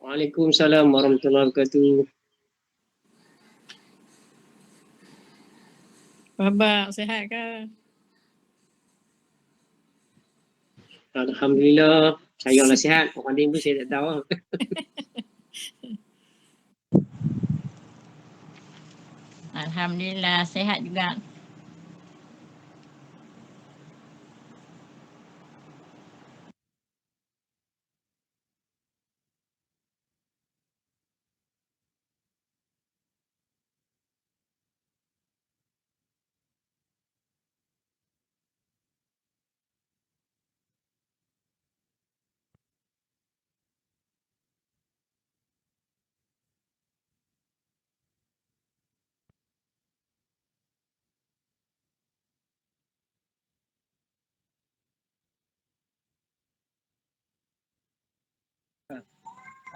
Waalaikumsalam warahmatullahi wabarakatuh. Abang sihat ke? Alhamdulillah, saya lah sihat. Orang lain pun saya tak tahu. Alhamdulillah sihat juga.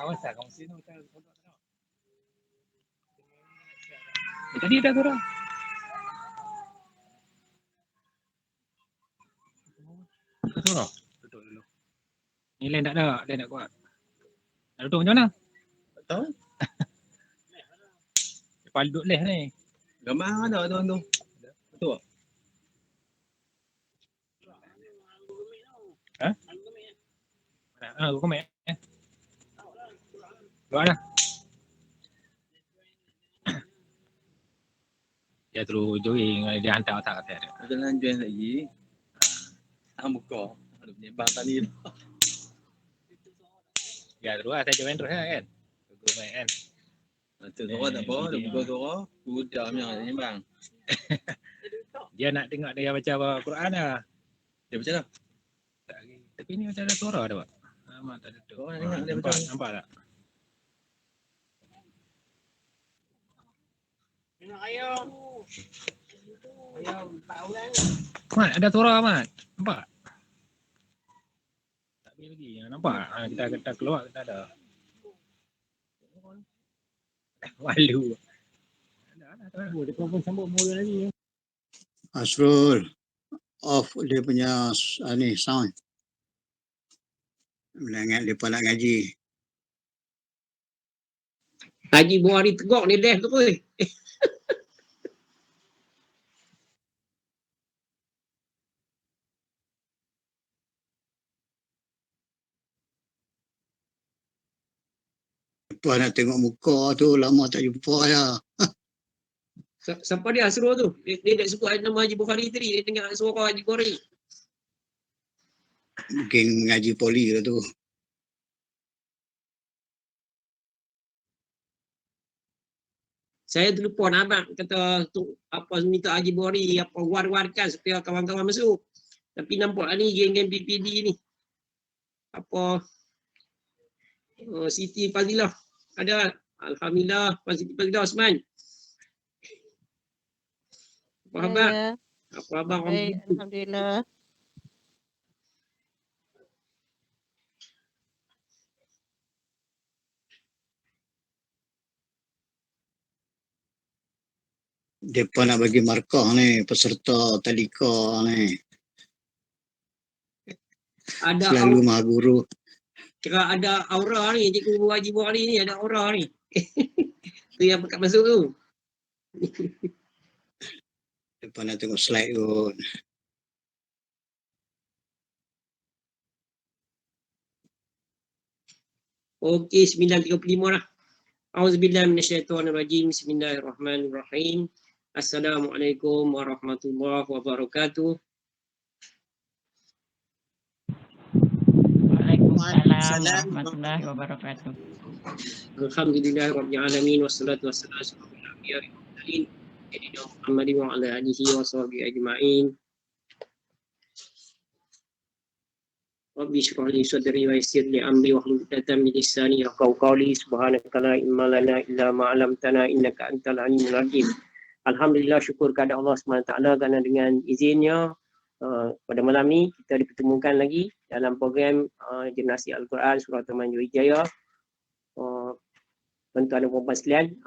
Awas lah, kamu sini kita tadi dah tu orang. Betul tak? Duduk dulu. Ni lain tak ada, lain tak kuat. Nak duduk macam mana? Tak tahu. Lepas duduk leh ni. Gambar ada tuan tu. Betul tak? Ha? Aku komen. Buat lah. Dia terus join, dia hantar otak kata dia. Jangan join lagi. Buka. Ada penyebab tadi. Ya terus lah, saya join terus lah kan. Terus main kan. Macam suara tak apa, dah buka suara. Budak punya nak sembang. Dia nak tengok dia baca Al-Quran lah. Dia macam mana? Tak lagi. Tapi ni macam ada suara ada pak. Amat tak ada. Oh, nak tengok dia macam mana? Nampak tak? Mat, ada suara Mat. Nampak? Tak boleh lagi. Nampak? Kita keluar kita ada. Malu. Dia pun sambut mula lagi. Asrul, off dia punya ni sound. Ingat dia nak ngaji. Haji Buhari tegak ni left tu pun. Lepas nak tengok muka tu, lama tak jumpa ya. Siapa dia Asrul tu? Dia tak sebut nama Haji Buhari tadi. Dia dengar suara Haji Buhari. Mungkin mengaji poli lah tu. Saya telefon abang kata tu apa minta Haji Buhari apa war-warkan supaya kawan-kawan masuk. Tapi nampak ni geng-geng PPD ni. Apa Siti Fadilah ada. Alhamdulillah Puan Siti Fadilah Osman. Apa khabar? Ya, Apa khabar? baik, alhamdulillah. Depa nak bagi markah ni peserta tadika ni. Ada Selalu maha guru. kira ada aura ni Cikgu Haji Buhari ni ada aura ni. Tu yang pekat masuk tu. Depa nak tengok slide kot. Okey 9.35 lah. Auzubillahi minasyaitonirrajim. Bismillahirrahmanirrahim. Assalamualaikum warahmatullahi wabarakatuh. Waalaikumsalam warahmatullahi wabarakatuh. Alhamdulillahirabbil alamin wassalatu wassalamu ala anbiya'il mursalin sayyidina Muhammadin wa ala alihi wa sahbihi ajma'in. Rabbi shrah li sadri wa yassir li amri wahlul 'uqdatam min lisani yafqahu qawli. Subhanaka la ilma lana illa ma 'allamtana innaka antal alimul hakim. Alhamdulillah, syukur kepada Allah SWT kerana dengan izinnya pada malam ni kita dipertemukan lagi dalam program Gimnastik Al-Quran Surah Taman Wijaya. Tuan-tuan dan puan-puan sekalian,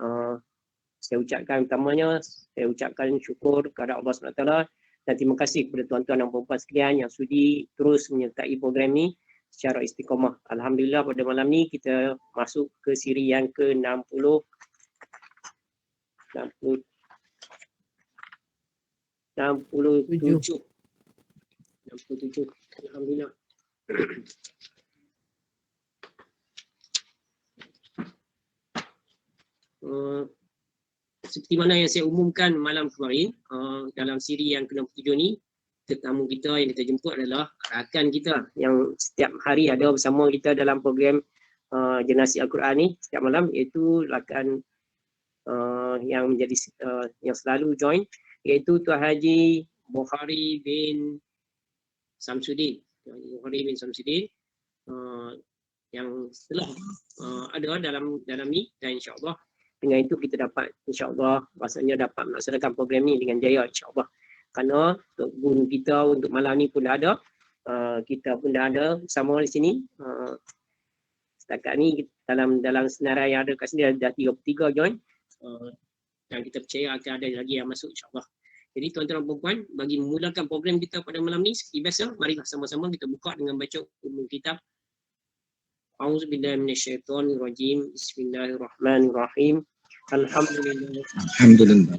saya ucapkan pertamanya, saya ucapkan syukur kepada Allah SWT dan terima kasih kepada tuan-tuan dan puan-puan sekalian yang sudi terus menyertai program ni secara istiqamah. Alhamdulillah pada malam ni kita masuk ke siri yang ke-67. Alhamdulillah. Seperti mana yang saya umumkan malam kemarin, dalam siri yang ke-67 ni, tetamu kita yang kita jemput adalah rakan kita yang setiap hari ada bersama kita dalam program Generasi Al-Quran ni setiap malam, iaitu rakan yang menjadi yang selalu join, iaitu Tuan Haji Bukhari bin Samsudin. Bukhari bin Samsudin yang telah ada dalam ni, dan insya-Allah dengan itu kita dapat insya-Allah rasanya dapat melaksanakan program ni dengan jaya insya-Allah. Kerana guru kita untuk malam ni pun dah ada, kita pun dah ada bersama di sini. Setakat ni dalam senarai yang ada kat sini dah 33 join, dan kita percaya akan ada lagi yang masuk insya-Allah. Jadi tuan-tuan dan puan-puan, bagi memulakan program kita pada malam ni seperti biasa, marilah sama-sama kita buka dengan baca umum kitab. A'udzubillahi minasyaitonirrajim. Bismillahirrahmanirrahim. Alhamdulillah.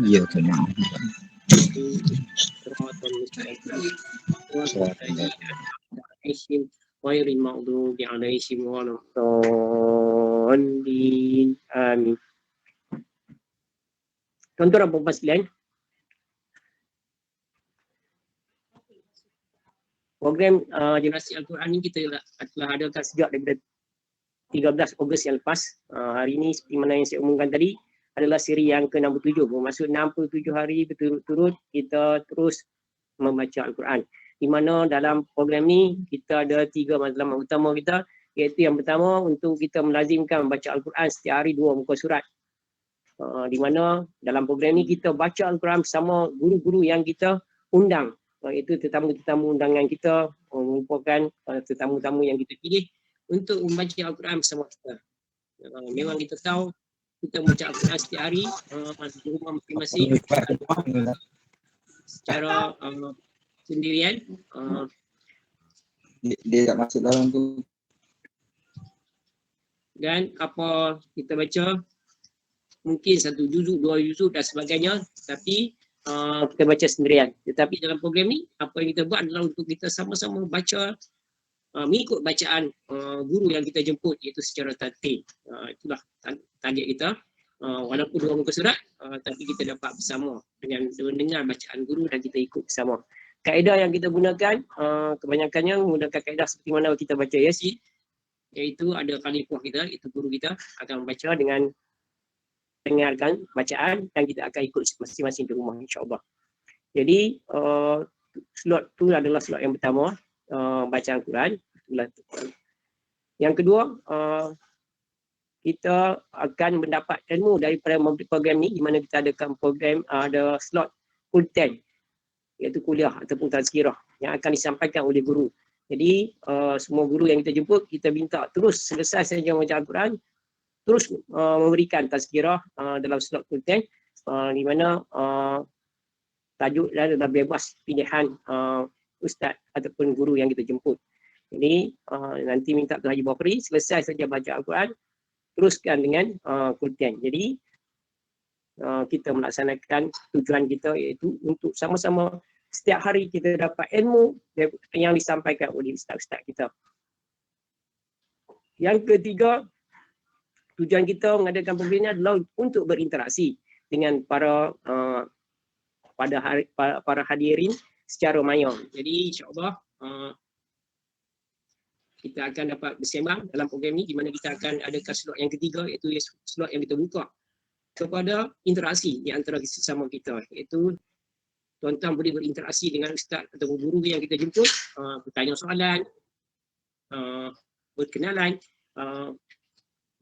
Iya kan. Ghairil maghdubi 'alaihim waladdallin. Amin. Tuan-tuan dan puan-puan sekalian, program Generasi Al-Quran ni kita telah adakan sejak daripada 13 Ogos yang lepas. Hari ini seperti mana yang saya umumkan tadi adalah siri yang ke-67. Bermaksud 67 hari berturut-turut kita terus membaca Al-Quran. Di mana dalam program ni kita ada 3 matlamat utama kita, iaitu yang pertama untuk kita melazimkan membaca Al-Quran setiap hari 2 muka surat. Di mana dalam program ni kita baca Al-Quran bersama guru-guru yang kita undang, iaitu tetamu-tetamu undangan kita, merupakan tetamu-tetamu yang kita pilih untuk membaca Al-Quran bersama kita. Memang kita tahu kita membaca Al-Quran setiap hari di rumah masing-masing secara sendirian. Dia tak masuk dalam tu. Dan apa kita baca mungkin 1 juzuk, 2 juzuk dan sebagainya, tapi kita baca sendirian. Tetapi dalam program ni apa yang kita buat adalah untuk kita sama-sama baca mengikut bacaan guru yang kita jemput, iaitu secara tertib. Itulah target kita. Walaupun 2 muka surat, tapi kita dapat bersama dengan mendengar bacaan guru dan kita ikut bersama. Kaedah yang kita gunakan kebanyakannya menggunakan kaedah seperti mana kita baca Yasin, iaitu ada khalifah kita, itu guru kita akan membaca dengan dengarkan bacaan dan kita akan ikut masing-masing di rumah insya-Allah. Jadi slot tu adalah slot yang pertama, bacaan Quran. Yang kedua, kita akan mendapat ilmu daripada program ni, di mana kita adakan program ada slot full time, iaitu kuliah ataupun tazkirah yang akan disampaikan oleh guru. Jadi semua guru yang kita jemput, kita minta terus selesai saja membaca Al-Quran, terus memberikan tazkirah dalam slot full time, di mana tajuk dan adalah bebas pilihan ustaz ataupun guru yang kita jemput. Jadi nanti minta Tuan Haji Bukhari selesai saja baca Al-Quran, teruskan dengan full time. Jadi kita melaksanakan tujuan kita, iaitu untuk sama-sama setiap hari kita dapat ilmu yang disampaikan oleh ustaz-ustaz kita. Yang ketiga, tujuan kita mengadakan program ini adalah untuk berinteraksi dengan para hadirin secara maya. Jadi insya-Allah kita akan dapat bersembang dalam program ini, di mana kita akan adakan slot yang ketiga, iaitu slot yang kita buka kepada interaksi di antara sesama kita, iaitu tuan-tuan boleh berinteraksi dengan ustaz atau guru yang kita jemput, bertanya soalan, berkenalan,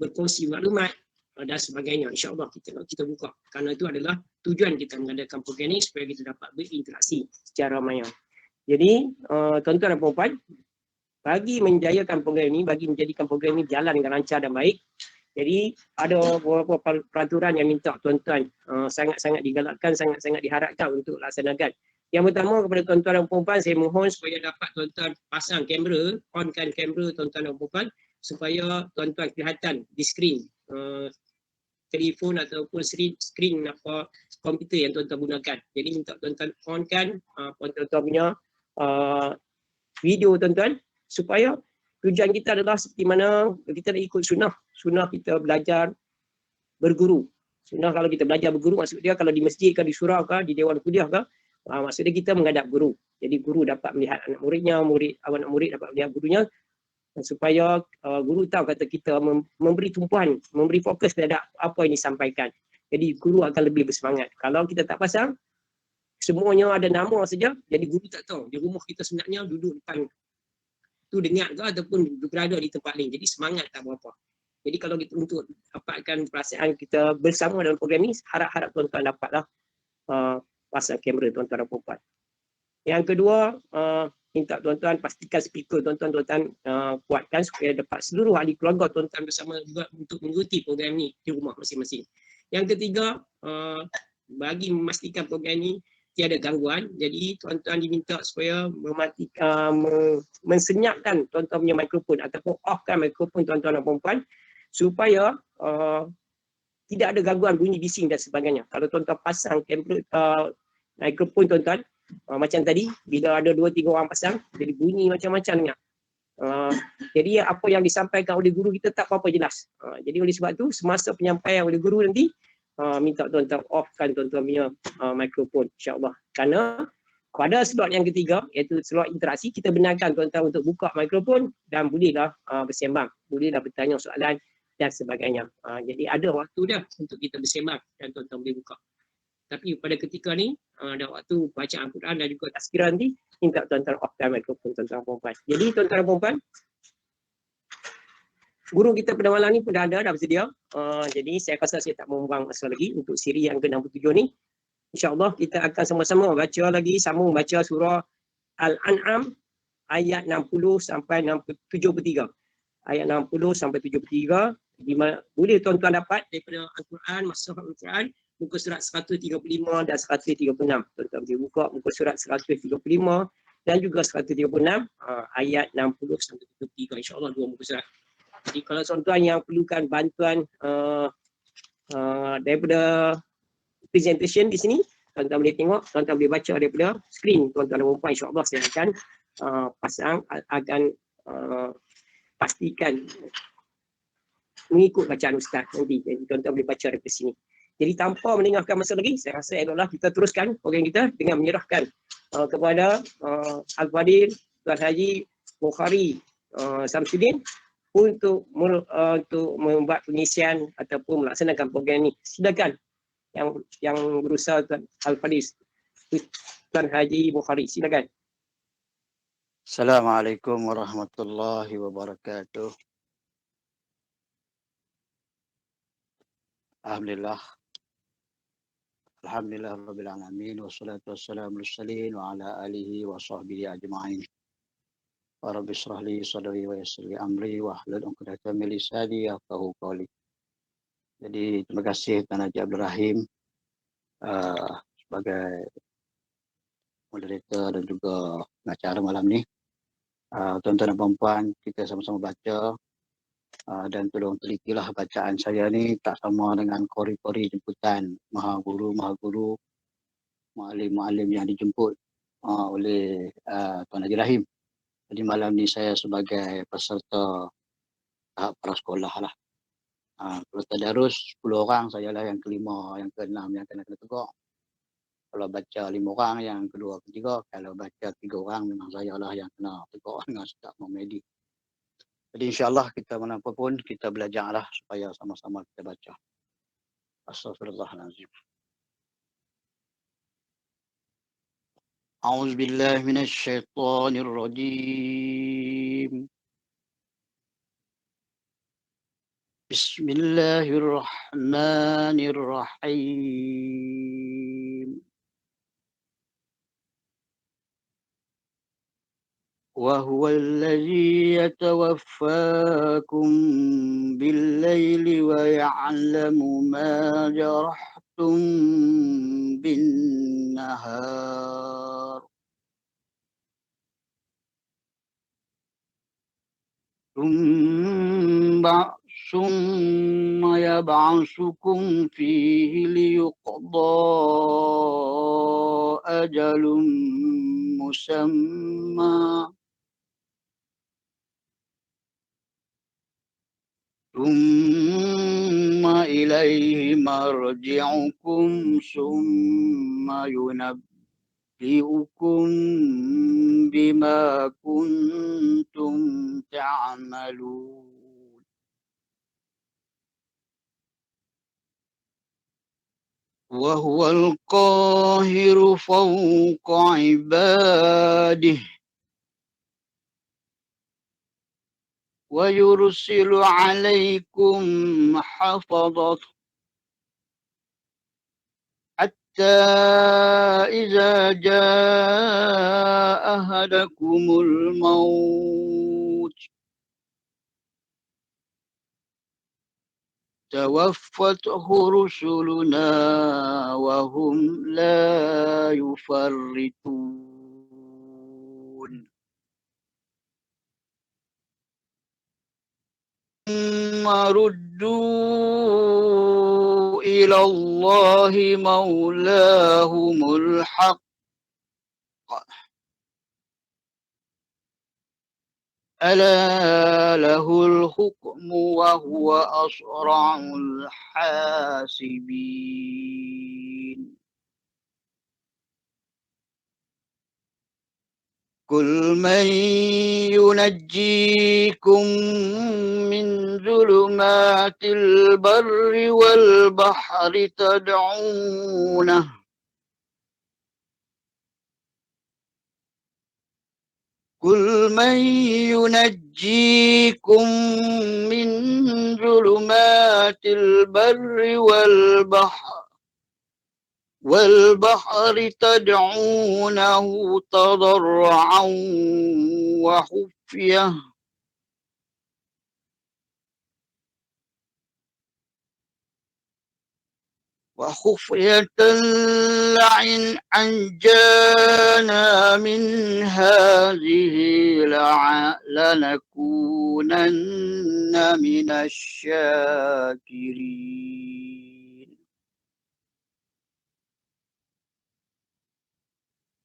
berkongsi maklumat dan sebagainya. InsyaAllah kita buka, kerana itu adalah tujuan kita mengadakan program ini, supaya kita dapat berinteraksi secara maya. Jadi tuan-tuan dan puan-puan, bagi menjayakan program ini, bagi menjadikan program ini berjalan dengan lancar dan baik, jadi ada beberapa peraturan yang minta tuan-tuan sangat-sangat digalakkan, sangat-sangat diharapkan untuk laksanakan. Yang pertama kepada tuan-tuan dan puan-puan, saya mohon supaya dapat tuan-tuan pasang kamera, onkan kamera tuan-tuan dan puan-puan supaya tuan-tuan kelihatan di skrin telefon ataupun skrin apa komputer yang tuan-tuan gunakan. Jadi minta tuan-tuan onkan tuan-tuan punya video tuan-tuan supaya tujuan kita adalah seperti mana kita nak ikut sunnah. Sunnah kita belajar berguru. Sunnah kalau kita belajar berguru, maksud dia kalau di masjid ke, di surau ke, di dewan kuliah ke, maksud dia kita menghadap guru. Jadi guru dapat melihat anak muridnya, anak murid dapat melihat gurunya, supaya guru tahu kata kita memberi tumpuan, memberi fokus terhadap apa yang disampaikan. Jadi guru akan lebih bersemangat. Kalau kita tak pasang, semuanya ada nama saja, jadi guru tak tahu di rumah kita sebenarnya duduk depan tu dengar ke ataupun berada di tempat lain. Jadi semangat tak berapa. Jadi kalau kita untuk dapatkan perasaan kita bersama dalam program ni, harap-harap tuan-tuan dapatlah pasang kamera tuan-tuan dan puan-puan. Yang kedua, minta tuan-tuan pastikan speaker tuan-tuan kuatkan supaya dapat seluruh ahli keluarga tuan-tuan bersama juga untuk mengikuti program ni di rumah masing-masing. Yang ketiga, bagi memastikan program ni tiada gangguan, jadi tuan-tuan diminta supaya mensenyapkan tuan-tuan punya mikrofon ataupun offkan mikrofon tuan-tuan dan puan-puan supaya tidak ada gangguan bunyi bising dan sebagainya. Kalau tuan-tuan pasang mikrofon tuan-tuan, macam tadi, bila ada 2-3 orang pasang, jadi bunyi macam-macamnya. Jadi apa yang disampaikan oleh guru kita tak apa-apa jelas. Jadi oleh sebab tu, semasa penyampaian oleh guru nanti, minta tuan-tuan offkan tuan-tuan punya mikrofon, insyaAllah. Kerana pada slot yang ketiga, iaitu slot interaksi, kita benarkan tuan-tuan untuk buka mikrofon dan bolehlah bersembang, bolehlah bertanya soalan dan sebagainya. Jadi ada waktu dah untuk kita bersembang dan tuan-tuan boleh buka. Tapi pada ketika ni, ada waktu bacaan Al-Quran dan juga tazkirah nanti, minta tuan-tuan offkan mikrofon tuan-tuan puan-puan. Jadi tuan-tuan dan puan-puan, guru kita pada malam ni pun dah bersedia. Jadi saya rasa saya tak membuang masa lagi untuk siri yang ke-67 ni. InsyaAllah kita akan sama-sama baca lagi, sambung baca surah Al-An'am ayat 60 sampai 73. Ayat 60 sampai 73. Boleh tuan-tuan dapat daripada Al-Quran, Masahif Al-Quran, muka surat 135 dan 136. Tuan-tuan boleh buka muka surat 135 dan juga 136, ayat 60 sampai 73. InsyaAllah 2 muka surat. Jadi kalau tuan-tuan yang perlukan bantuan daripada presentation di sini, tuan-tuan boleh tengok, tuan-tuan boleh baca daripada skrin tuan-tuan dan puan-puan. InsyaAllah saya akan pastikan mengikut bacaan Ustaz nanti. Jadi tuan-tuan boleh baca daripada sini. Jadi tanpa meninggalkan masa lagi, saya rasa adalah kita teruskan program kita dengan menyerahkan kepada Al-Fadil Tuan Haji Bukhari Samsudin untuk membuat pengisian ataupun melaksanakan program ini. Silakan yang berusaha Tuan Al-Fadil Tuan Haji Bukhari, silakan. Assalamualaikum warahmatullahi wabarakatuh. Alhamdulillah rabbil alamin wassalatu wassalamu mursalin wa ala alihi wa sahbihi ajma'in. Wa rabbi shrah li sadri wa yassir li amri wa hlul 'uqdatam min lisani yafqahu qawli. Jadi terima kasih Tuan Haji Abdul Rahim sebagai moderator dan juga pengacara malam ni. Tuan-tuan dan puan-puan, kita sama-sama baca dan tolong telitilah bacaan saya ni tak sama dengan kori-kori jemputan maha guru, mu'alim yang dijemput oleh Tuan Haji Rahim. Jadi malam ni saya sebagai peserta tahap prasekolah lah. Kalau tadarus 10 orang, saya lah yang kelima, yang keenam yang kena tegak. Kalau baca 5 orang, yang kedua, ketiga. Kalau baca 3 orang, memang saya lah yang kena tegak dengan Ustaz Muhammadi. Jadi insyaAllah kita manapun pun kita belajarlah supaya sama-sama kita baca. Astaghfirullahaladzim. A'udzubillahi minasyaitonirrajim. Bismillahirrahmanirrahim. وهو الذي يتوفاكم بالليل ويعلم ما جرحتم بالنهار ثم يبعثكم فيه ليقضى أجل مسمى ثم إليه مرجعكم ثم ينبئكم بما كنتم تعملون وهو القاهر فوق عباده ويرسل عليكم حفظة حتى إذا جاء أحدكم الموت توفته رسلنا وهم لا يفرطون ثم ردوا إلى الله مولاهم الحق ألا له الحكم وهو أسرع الحاسبين قل من ينجيكم من ظلمات البر والبحر قل من ينجيكم من ظلمات البر والبحر تدعونه تضرعا وخفية لئن أنجانا من هذه لنكونن من الشاكرين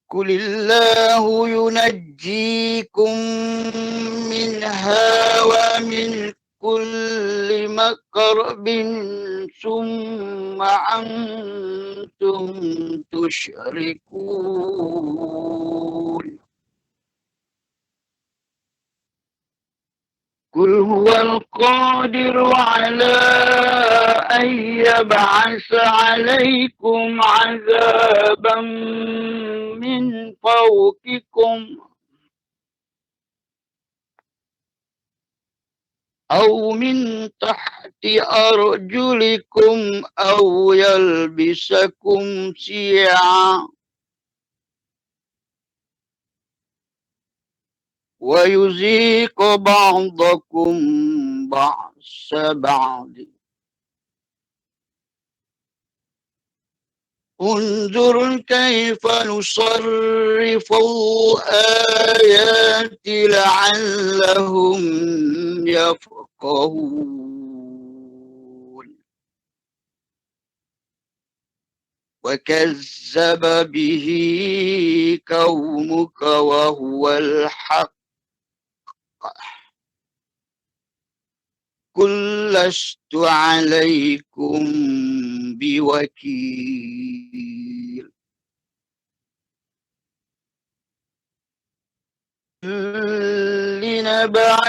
قل الله ينجيكم منها ومن كل مكرب ثم أنتم تشركون قل هو القادر على أن يبعث عليكم عذابا من فوقكم أو من تحت أرجلكم أو يلبسكم شيعا ويذيق بعضكم بأس بعض انظر كيف نصرف الآيات لعلهم يفقهون وكذب به قومك وهو الحق قل لست عليكم بوكيل لنبع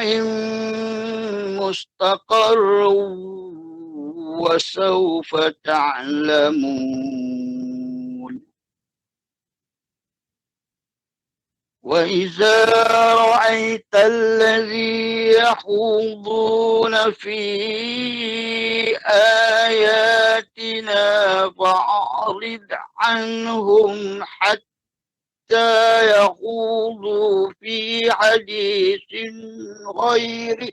مستقر وسوف تعلمون وإذا رأيت الذي يخوضون في آياتنا فأعرض عنهم حتى يخوضوا في حديث غيره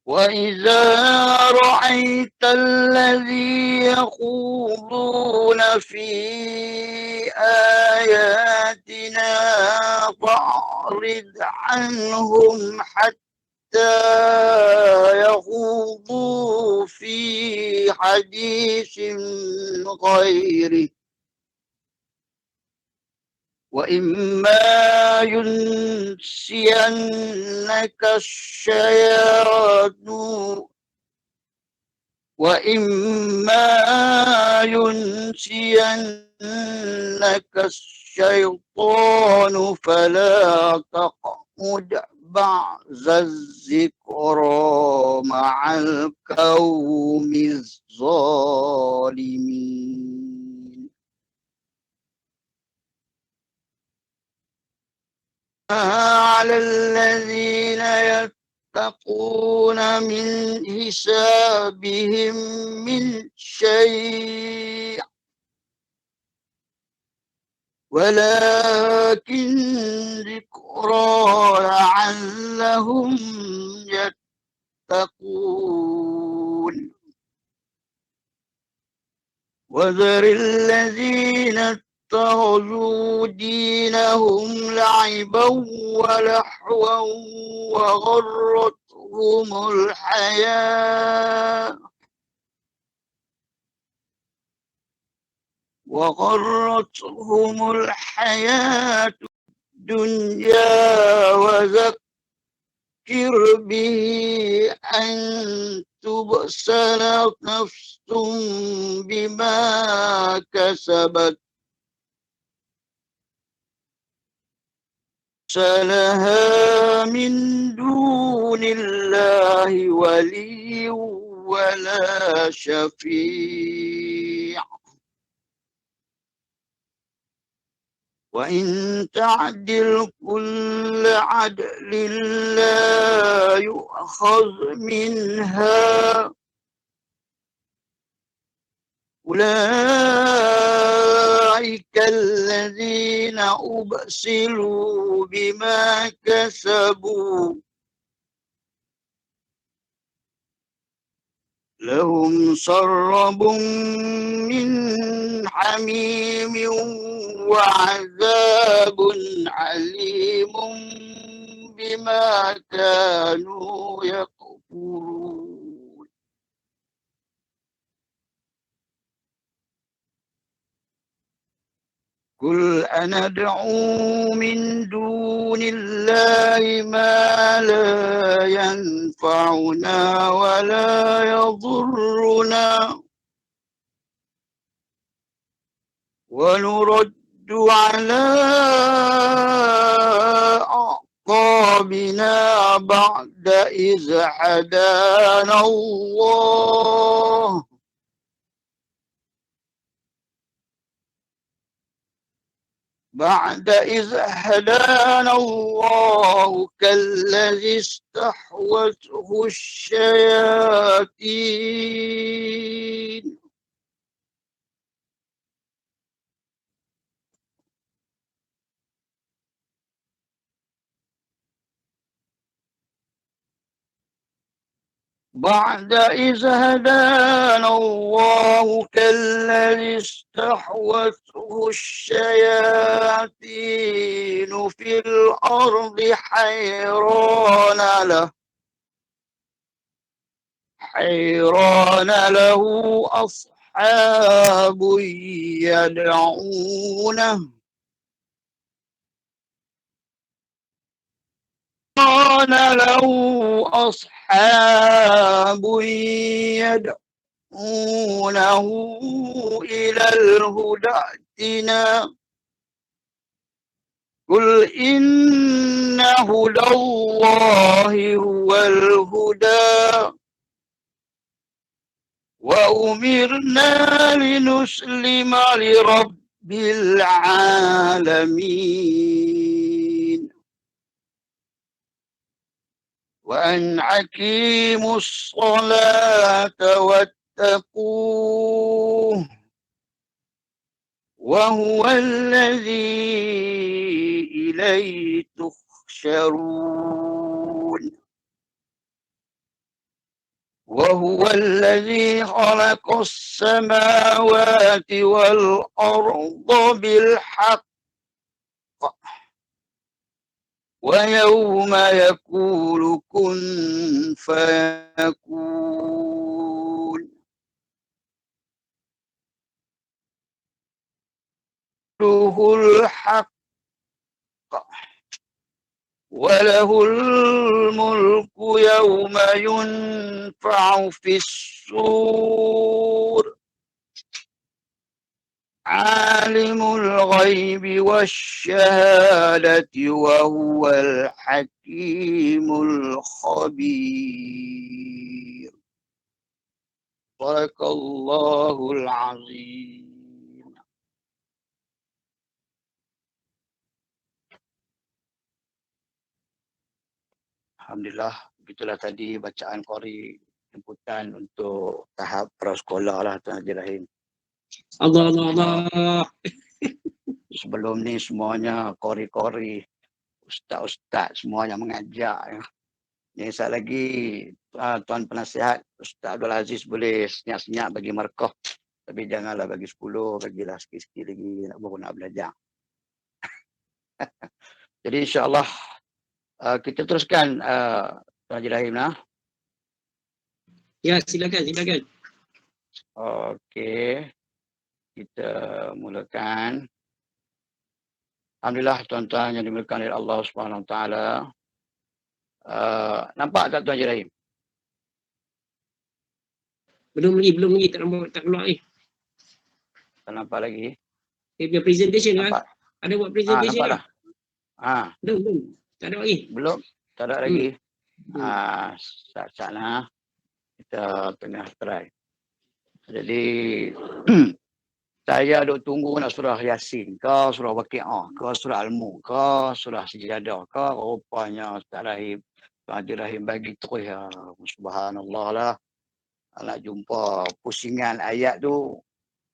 وإذا رأيت الذي يخوضون في آياتنا فأعرض عنهم حتى يخوضوا في حديث غيره وإما ينسينك الشيطان فلا تقعد بعد الذكرى مع القوم الظالمين. على الذين يتقون من حسابهم من شيء ولكن ذكرى لعلهم يتقون. وذر الذين اتخذوا دينهم لعبا ولهوا وغرتهم الحياة الدنيا وذكر به أن تبصر نفس بما كسبت لها من دون الله ولي ولا شفيع وإن تعدل كل عدل لا يؤخذ منها أولئك الذين أبسلوا بما كسبوا لهم شراب من حميم وعذاب عليم بما كانوا يكفرون. قل أندعو من دون الله ما لا ينفعنا ولا يضرنا ونرد على أعقابنا بعد إذ هدانا الله كالذي استحوته الشياطين بعد إذ هدانا الله كالذي استحوته الشياطين في الأرض حيران له أصحاب يدعونه إلى الهدى ائتنا قل إن هدى الله هو الهدى وأمرنا لنسلم لرب العالمين وأن أقيموا الصلاة واتقوه وهو الذي إليه تحشرون. وهو الذي خلق السماوات والأرض بالحق ويوم يقول كن فيكون له الحق وله الملك يوم ينفع في الصور عالم الغيب والشهادة وهو الحكيم الخبير صدق الله العظيم. Alhamdulillah, begitulah tadi bacaan qari jemputan untuk tahap prasekolah lah Tuan Haji Rahim. Allah. Sebelum ni semuanya qari-qari, ustaz-ustaz semuanya mengajar. Ya. Yang satu lagi Tuan Penasihat Ustaz Abdul Aziz boleh senyap-senyap bagi markah. Tapi janganlah bagi 10, bagilah sikit-sikit lagi baru nak belajar. Jadi insya-Allah kita teruskan Tuan Haji Rahim lah. Ya, silakan. Okey. Kita mulakan. Alhamdulillah tuan-tuan yang dimuliakan oleh Allah Subhanahu Wa Taala. Nampak tak Tuan Haji Rahim? Belum lagi, tak keluar lagi. Tak nampak lagi. Dia punya presentation Nampak. kan? Ada buat presentation nampak kan? Belum. Tak ada lagi. Belum. Tak ada lagi. Saat-saat kita tengah try. Jadi saya duk tunggu nak surah Yasin ke, surah Waqi'ah ke, surah Al-Mulk ke, surah Sajadah ke. Rupanya Ustaz Rahim, Tuan Haji Rahim bagi terus ya. Subhanallah lah. Nak jumpa pusingan ayat tu.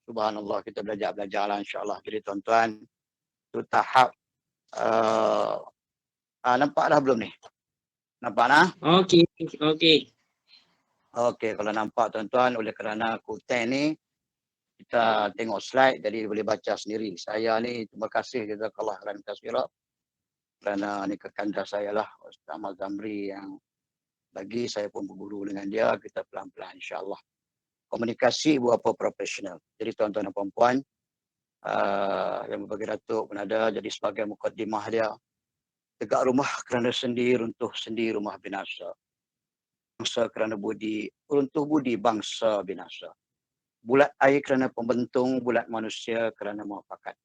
Subhanallah, kita belajar lah insya-Allah. Jadi tuan-tuan, tu tahap nampak dah belum ni? Nampak nah? Okey. Okey, kalau nampak tuan-tuan, oleh kerana konten ni kita tengok slide jadi boleh baca sendiri. Saya ni terima kasih jazakallah khairan katsira kerana ni kekanda saya lah Ustaz Ahmad Zamri yang bagi saya pun berguru dengan dia, kita pelan-pelan insya-Allah. Komunikasi berapa profesional. Jadi tuan-tuan dan puan-puan yang berbagai datuk pun ada, jadi sebagai mukadimah dia, tegak rumah kerana sendi, runtuh sendi rumah binasa. Bangsa kerana budi, runtuh budi bangsa binasa. Bulat air kerana pembentung, bulat manusia kerana muafakat.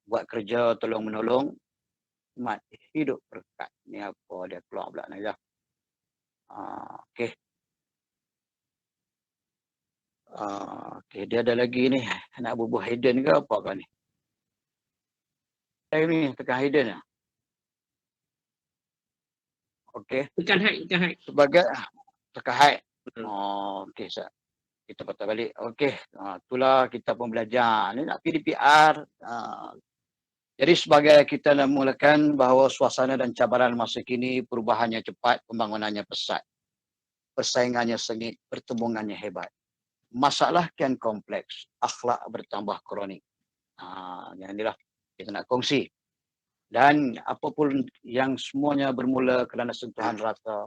Buat kerja tolong menolong, mat hidup berkat. Ni apa dia keluar pula ni ya. Okey. Okey, dia ada lagi ni nak bubuh hidden ke apa kan ni? Ni tekan hidden ya. Okey. Tekan hide. Sebagai tekan hide. Okey, kita patah balik. Okey, itulah kita pun belajar. Ni nak PDPR. Jadi sebagai kita nak mulakan bahawa suasana dan cabaran masa kini perubahannya cepat, pembangunannya pesat. Persaingannya sengit, pertembungannya hebat. Masalah kian kompleks, akhlak bertambah kronik. Yang inilah kita nak kongsi. Dan apapun yang semuanya bermula kerana sentuhan rasa,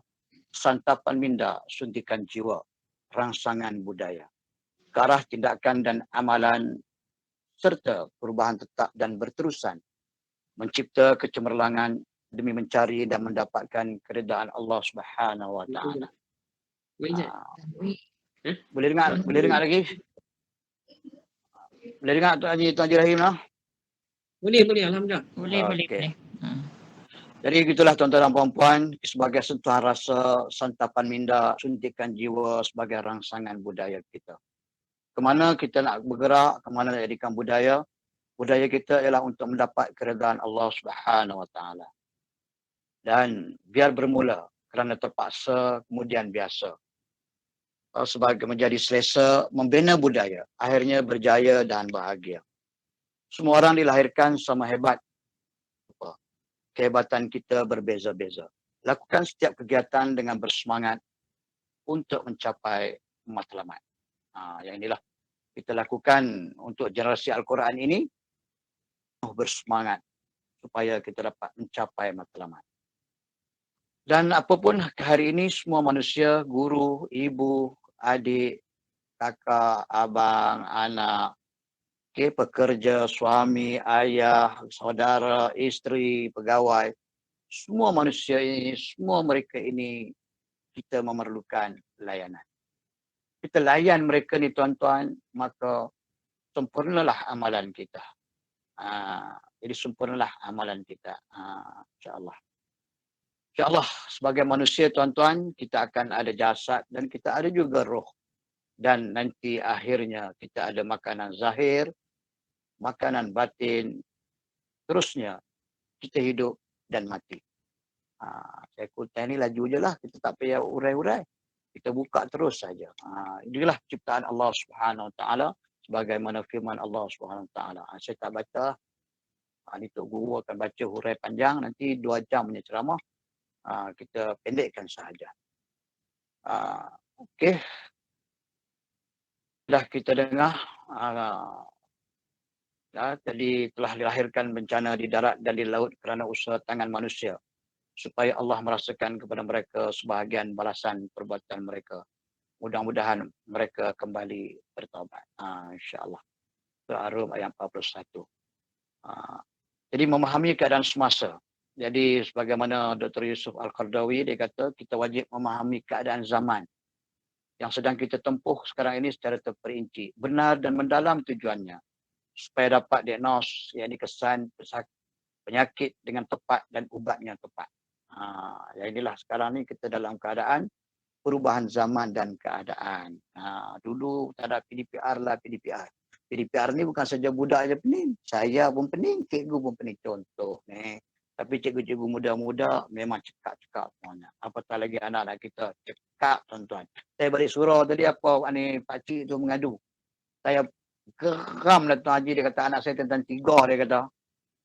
santapan minda, suntikan jiwa, rangsangan budaya, ke arah tindakan dan amalan serta perubahan tetap dan berterusan, mencipta kecemerlangan demi mencari dan mendapatkan keredaan Allah Subhanahu Wa Taala. Boleh dengar lagi? Boleh dengar Tuan Haji Rahim lah? Boleh, alhamdulillah. Boleh. Jadi gitulah tuan-tuan dan puan-puan, sebagai sentuhan rasa, santapan minda, suntikan jiwa sebagai rangsangan budaya kita. Kemana kita nak bergerak, kemana nak jadikan budaya? Budaya kita ialah untuk mendapat keredaan Allah Subhanahu Wa Taala. Dan biar bermula kerana terpaksa kemudian biasa. Sebagai menjadi selesa membina budaya, akhirnya berjaya dan bahagia. Semua orang dilahirkan sama hebat. Kehebatan kita berbeza-beza. Lakukan setiap kegiatan dengan bersemangat untuk mencapai matlamat. Yang inilah kita lakukan untuk generasi Al-Quran ini, bersemangat supaya kita dapat mencapai matlamat. Dan apapun hari ini semua manusia, guru, ibu, adik, kakak, abang, anak, pekerja, suami, ayah, saudara, isteri, pegawai, semua manusia ini, semua mereka ini kita memerlukan layanan. Kita layan mereka ni tuan-tuan, maka sempurnalah amalan kita. Jadi sempurnalah amalan kita. InsyaAllah. InsyaAllah sebagai manusia tuan-tuan, kita akan ada jasad dan kita ada juga roh. Dan nanti akhirnya kita ada makanan zahir, makanan batin, terusnya kita hidup dan mati. Saya kutip ni laju je lah, kita tak payah urai-urai. Kita buka terus saja. Inilah ciptaan Allah Subhanahu Wa Taala sebagaimana firman Allah Subhanahu Wa Taala. Saya tak baca. Ini Tok Guru akan baca hurai panjang, nanti 2 jam punya ceramah. Kita pendekkan sahaja. Okey. Dah kita dengar tadi telah dilahirkan bencana di darat dan di laut kerana usaha tangan manusia, supaya Allah merasakan kepada mereka sebahagian balasan perbuatan mereka. Mudah-mudahan mereka kembali bertaubat. InsyaAllah. Surah Ar-Rum ayat 41. Jadi memahami keadaan semasa. Jadi sebagaimana Dr. Yusuf Al-Qardawi, dia kata kita wajib memahami keadaan zaman yang sedang kita tempuh sekarang ini secara terperinci. Benar dan mendalam tujuannya. Supaya dapat diagnos, yakni kesan penyakit dengan tepat dan ubatnya tepat. Yang inilah sekarang ni kita dalam keadaan perubahan zaman dan keadaan. Dulu tak ada PDPR lah PDPR. PDPR ni bukan saja budak je pening. Saya pun pening, cikgu pun pening. Contoh ni. Tapi cikgu-cikgu muda-muda memang cekak-cekak semuanya. Apatah lagi anak-anak kita cekak tuan-tuan. Saya balik surau tadi apa ni pakcik tu mengadu. Saya geram lah Tuan Haji, dia kata anak saya tentang 3, dia kata.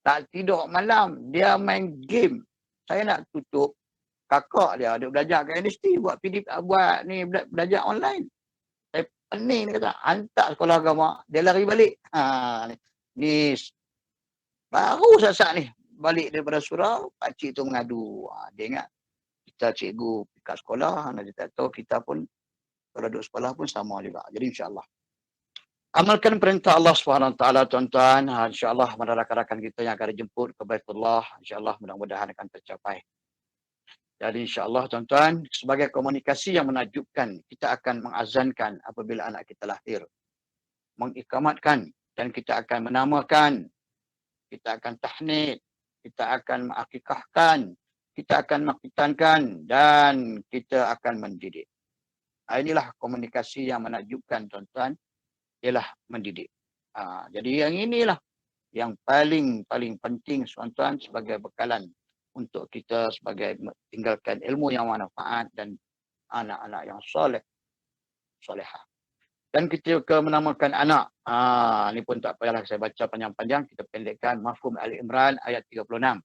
Tak tidur malam, dia main game. Saya nak tutup, kakak dia belajar kat universiti buat buat ni belajar online. Saya pening, dia kata, hantar sekolah agama, dia lari balik. Ni baru saat ni balik daripada surau, pakcik tu mengadu. Dia ingat kita cikgu kat sekolah, dia tak tahu kita pun kalau duduk sekolah pun sama juga. Jadi insyaAllah amalkan perintah Allah SWT tuan-tuan. InsyaAllah mana rakan-rakan kita yang akan dijemput ke Baitullah, InsyaAllah mudah-mudahan akan tercapai. Jadi insyaAllah tuan-tuan, sebagai komunikasi yang menakjubkan, kita akan mengazankan apabila anak kita lahir. Mengikamatkan dan kita akan menamakan, kita akan tahnik, kita akan mengakikahkan, kita akan makhitankan dan kita akan mendidik. Inilah komunikasi yang menakjubkan tuan-tuan, ialah mendidik. Jadi yang inilah yang paling penting tuan-tuan sebagai bekalan untuk kita sebagai tinggalkan ilmu yang manfaat dan anak-anak yang solehah. Dan ketika menamakan anak, ni pun tak payahlah saya baca panjang-panjang, kita pendekkan mafhum Ali Imran ayat 36.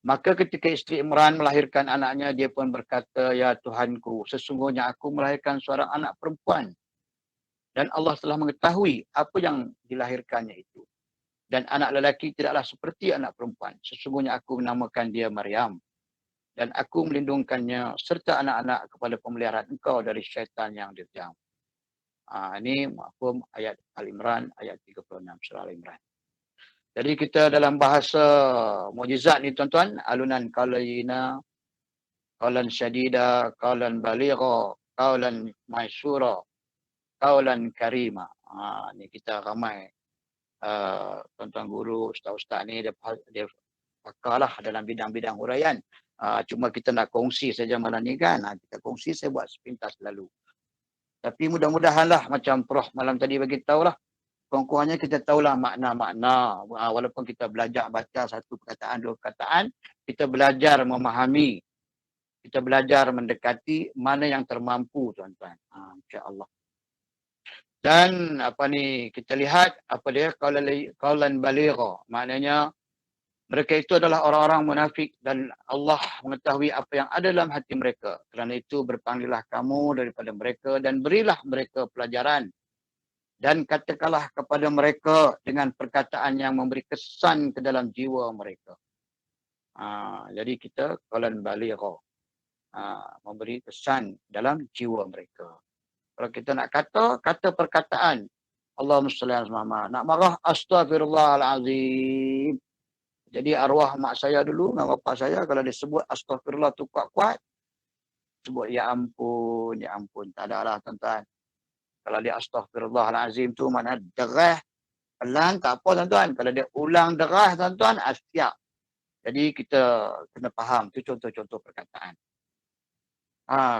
Maka ketika isteri Imran melahirkan anaknya, dia pun berkata, ya Tuhanku, sesungguhnya aku melahirkan seorang anak perempuan. Dan Allah telah mengetahui apa yang dilahirkannya itu. Dan anak lelaki tidaklah seperti anak perempuan. Sesungguhnya aku menamakan dia Maryam. Dan aku melindungkannya serta anak-anak kepada pemeliharaan engkau dari syaitan yang dirjam. Ini mafhum ayat Al-Imran ayat 36 surah Al-Imran. Jadi kita dalam bahasa mukjizat ni tuan-tuan, alunan qalayina, qaulan syadida, qaulan baligha, qaulan masyura, qaulan karima. Ni kita ramai tuan-tuan guru, ustaz-ustaz ni dia pakarlah dalam bidang-bidang huraian. Cuma kita nak kongsi saja malam ni kan. Kita kongsi, saya buat sepintas lalu. Tapi mudah-mudahanlah macam Prof malam tadi bagi tahulah. Kurang-kurangnya kita tahulah makna-makna. Walaupun kita belajar baca satu perkataan, 2 perkataan, kita belajar memahami. Kita belajar mendekati mana yang termampu tuan-tuan. InsyaAllah. Dan apa ni kita lihat apa dia qaulan baligha, maknanya Mereka itu adalah orang-orang munafik dan Allah mengetahui apa yang ada dalam hati mereka. Kerana itu berpanggillah kamu daripada mereka dan berilah mereka pelajaran. Dan katakanlah kepada mereka dengan perkataan yang memberi kesan ke dalam jiwa mereka. Jadi kita qalan baligha, memberi kesan dalam jiwa mereka. Kalau kita nak kata perkataan. Allahumma salli ala Muhammad. Nak marah, astaghfirullahalazim. Jadi arwah mak saya dulu, dengan bapa saya, kalau dia sebut astagfirullah tu kuat-kuat, sebut ya ampun, tak ada lah tuan-tuan. Kalau dia astaghfirullahalazim tu mana derah, pelan tak apa tuan-tuan. Kalau dia ulang derah tuan-tuan, siap. Jadi kita kena faham, tu contoh-contoh perkataan.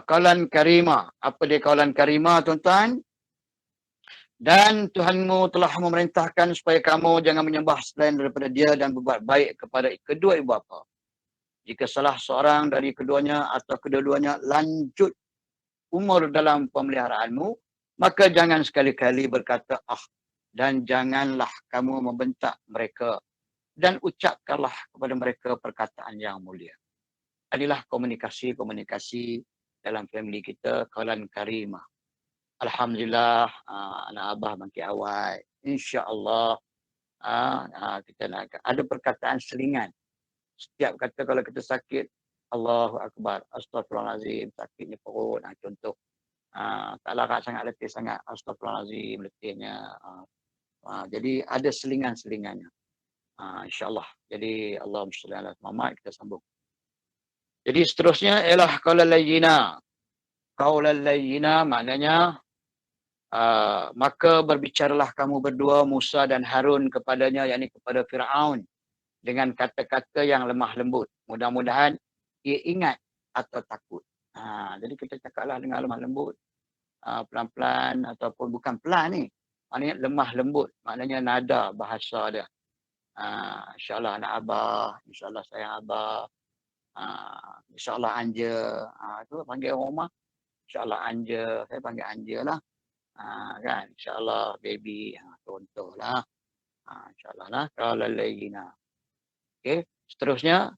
Kaulan karimah. Apa dia kaulan karimah tuan-tuan? Dan Tuhanmu telah memerintahkan supaya kamu jangan menyembah selain daripada dia dan berbuat baik kepada kedua ibu bapa. Jika salah seorang dari keduanya atau kedua-duanya lanjut umur dalam pemeliharaanmu, maka jangan sekali-kali berkata dan janganlah kamu membentak mereka dan ucapkanlah kepada mereka perkataan yang mulia. Inilah komunikasi dalam family kita, kaulan karimah. Alhamdulillah, anak abah bangkit awal. InsyaAllah, kita nak ada perkataan selingan. Setiap kata kalau kita sakit, Allahu Akbar, Astaghfirullahalazim, sakit ni perut, contoh. Tak larat sangat, letih sangat, Astaghfirullahalazim, letihnya. Jadi ada selingan-selingannya. InsyaAllah. Jadi Allahumma shalli ala Muhammad, kita sambung. Jadi seterusnya ialah qaulal layyina. Qaulal layyina maknanya maka berbicaralah kamu berdua Musa dan Harun kepadanya, yakni kepada Firaun, dengan kata-kata yang lemah lembut. Mudah-mudahan ia ingat atau takut. Jadi kita cakaplah dengan lemah lembut, pelan-pelan ataupun bukan pelan ni. Maknanya lemah lembut, maknanya nada bahasa dia. InsyaAllah anak abah, InsyaAllah sayang abah, InsyaAllah anja. Tu panggil orang rumah, InsyaAllah anja, saya panggil anja lah. Kan, InsyaAllah baby, contohlah. InsyaAllah lah, qaulal layyina. Okey, seterusnya,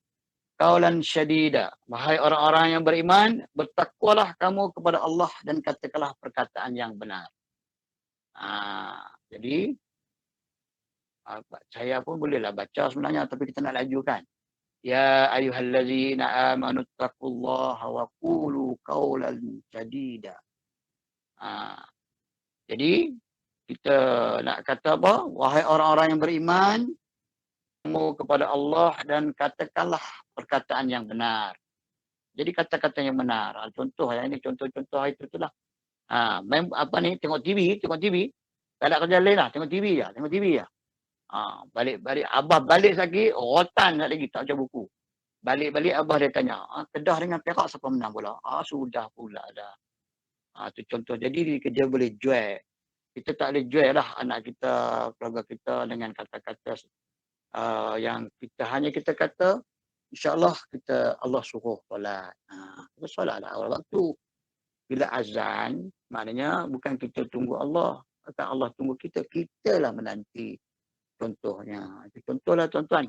qaulan syadida. Wahai orang-orang yang beriman, bertakwalah kamu kepada Allah dan katakanlah perkataan yang benar. Jadi, saya pun bolehlah baca sebenarnya, tapi kita nak lajukan. Ya ayyuhallazina amanu taqullaha wa qulu qaulan sadida. Jadi kita nak kata apa? Wahai orang-orang yang beriman, kamu kepada Allah dan katakanlah perkataan yang benar. Jadi kata-kata yang benar. Contoh yang ini, contoh-contoh itu itulah. Apa ni, tengok TV. Tak ada kerja lain lah, tengok TV je. Balik abah balik lagi, rotan lagi tak baca buku. Balik abah dia tanya, Kedah dengan Perak siapa menang pula? Sudah pula dah. Itu contoh. Jadi dia boleh jual. Kita tak boleh jual lah anak kita, keluarga kita dengan kata-kata yang kita kata, insyaAllah kita Allah suruh solat. Kita solat lah waktu. Bila azan, maknanya bukan kita tunggu Allah. Bukan Allah tunggu kita. Kita lah menanti. Contohnya. Itu contohlah tuan-tuan.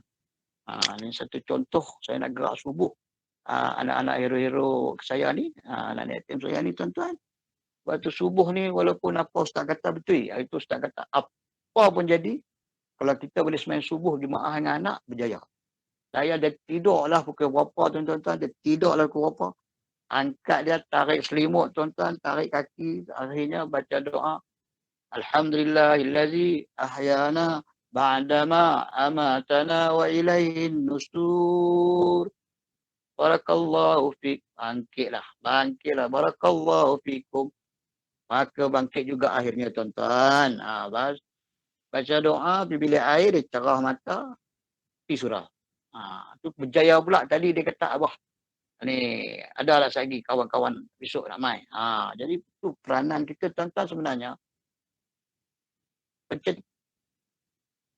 Ini satu contoh saya nak gerak subuh. Anak-anak hero-hero saya ni, anak-anak yatim saya ni tuan-tuan. Waktu subuh ni walaupun apa ustaz kata betul, itu ustaz kata apa pun jadi, kalau kita boleh sembang subuh jemaah dengan anak, berjaya. Saya dah tidurlah pukul berapa tuan-tuan, dia tidurlah pukul berapa. Angkat dia, tarik selimut tuan-tuan, tarik kaki, akhirnya baca doa. Alhamdulillahillazi ahyana ba'dama amatana wa ilaihin nusur. Barakallahu fiik. Bangkitlah. Barakallahu fiikum. Maka bangkit juga akhirnya tuan-tuan. Baca doa, pergi bilik air, dia cerah mata, pergi surah. Tu berjaya pula. Tadi dia kata, abah, ni adalah lagi kawan-kawan besok nak main. Jadi tu peranan kita tuan-tuan sebenarnya. Macam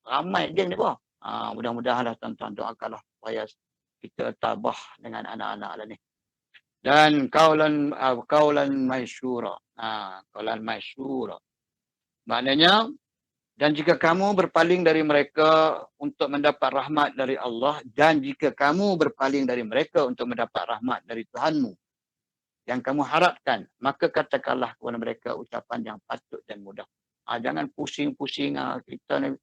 ramai geng ni apa. Mudah-mudahanlah tuan-tuan doakanlah supaya kita tabah dengan anak-anak lah ni. Dan kaulan masyura. Kaulan masyura. Maknanya Dan jika kamu berpaling dari mereka untuk mendapat rahmat dari Allah, dan jika kamu berpaling dari mereka untuk mendapat rahmat dari Tuhanmu yang kamu harapkan, maka katakanlah kepada mereka ucapan yang patut dan mudah. Jangan pusing-pusing kita ni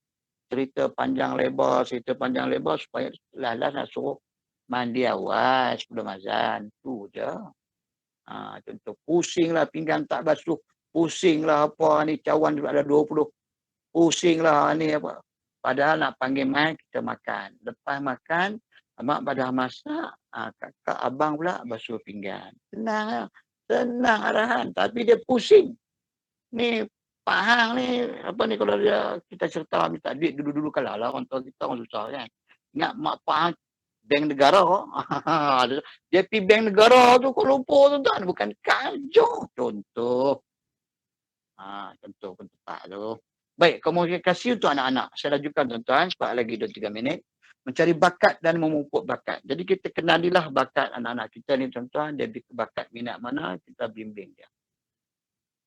cerita panjang lebar supaya lalas nak suruh mandi awal sebelum azan. Tu je. Contoh pusinglah pinggan tak basuh, pusinglah apa ni cawan ada 20. Pusinglah ni apa. Padahal nak panggil mai kita makan. Lepas makan, mak pada masak, kakak abang pula basuh pinggan. Senang lah. Senang arahan. Tapi dia pusing. Ni Pak Hang ni, apa ni kalau dia kita cerita minta duit dulu-dulu kalah lah orang tua kita orang susah kan. Ingat mak Pak Hang bank negara. Dia pergi bank negara tu Kuala Lumpur tu kan. Bukan Kanjo. Contoh. Contoh pun tepat tu. Baik, komunikasi untuk anak-anak. Saya lanjutkan tuan-tuan, sebab lagi 2-3 minit. Mencari bakat dan memupuk bakat. Jadi kita kenalilah bakat anak-anak kita ni tuan-tuan. Dia bakat minat mana, kita bimbing dia.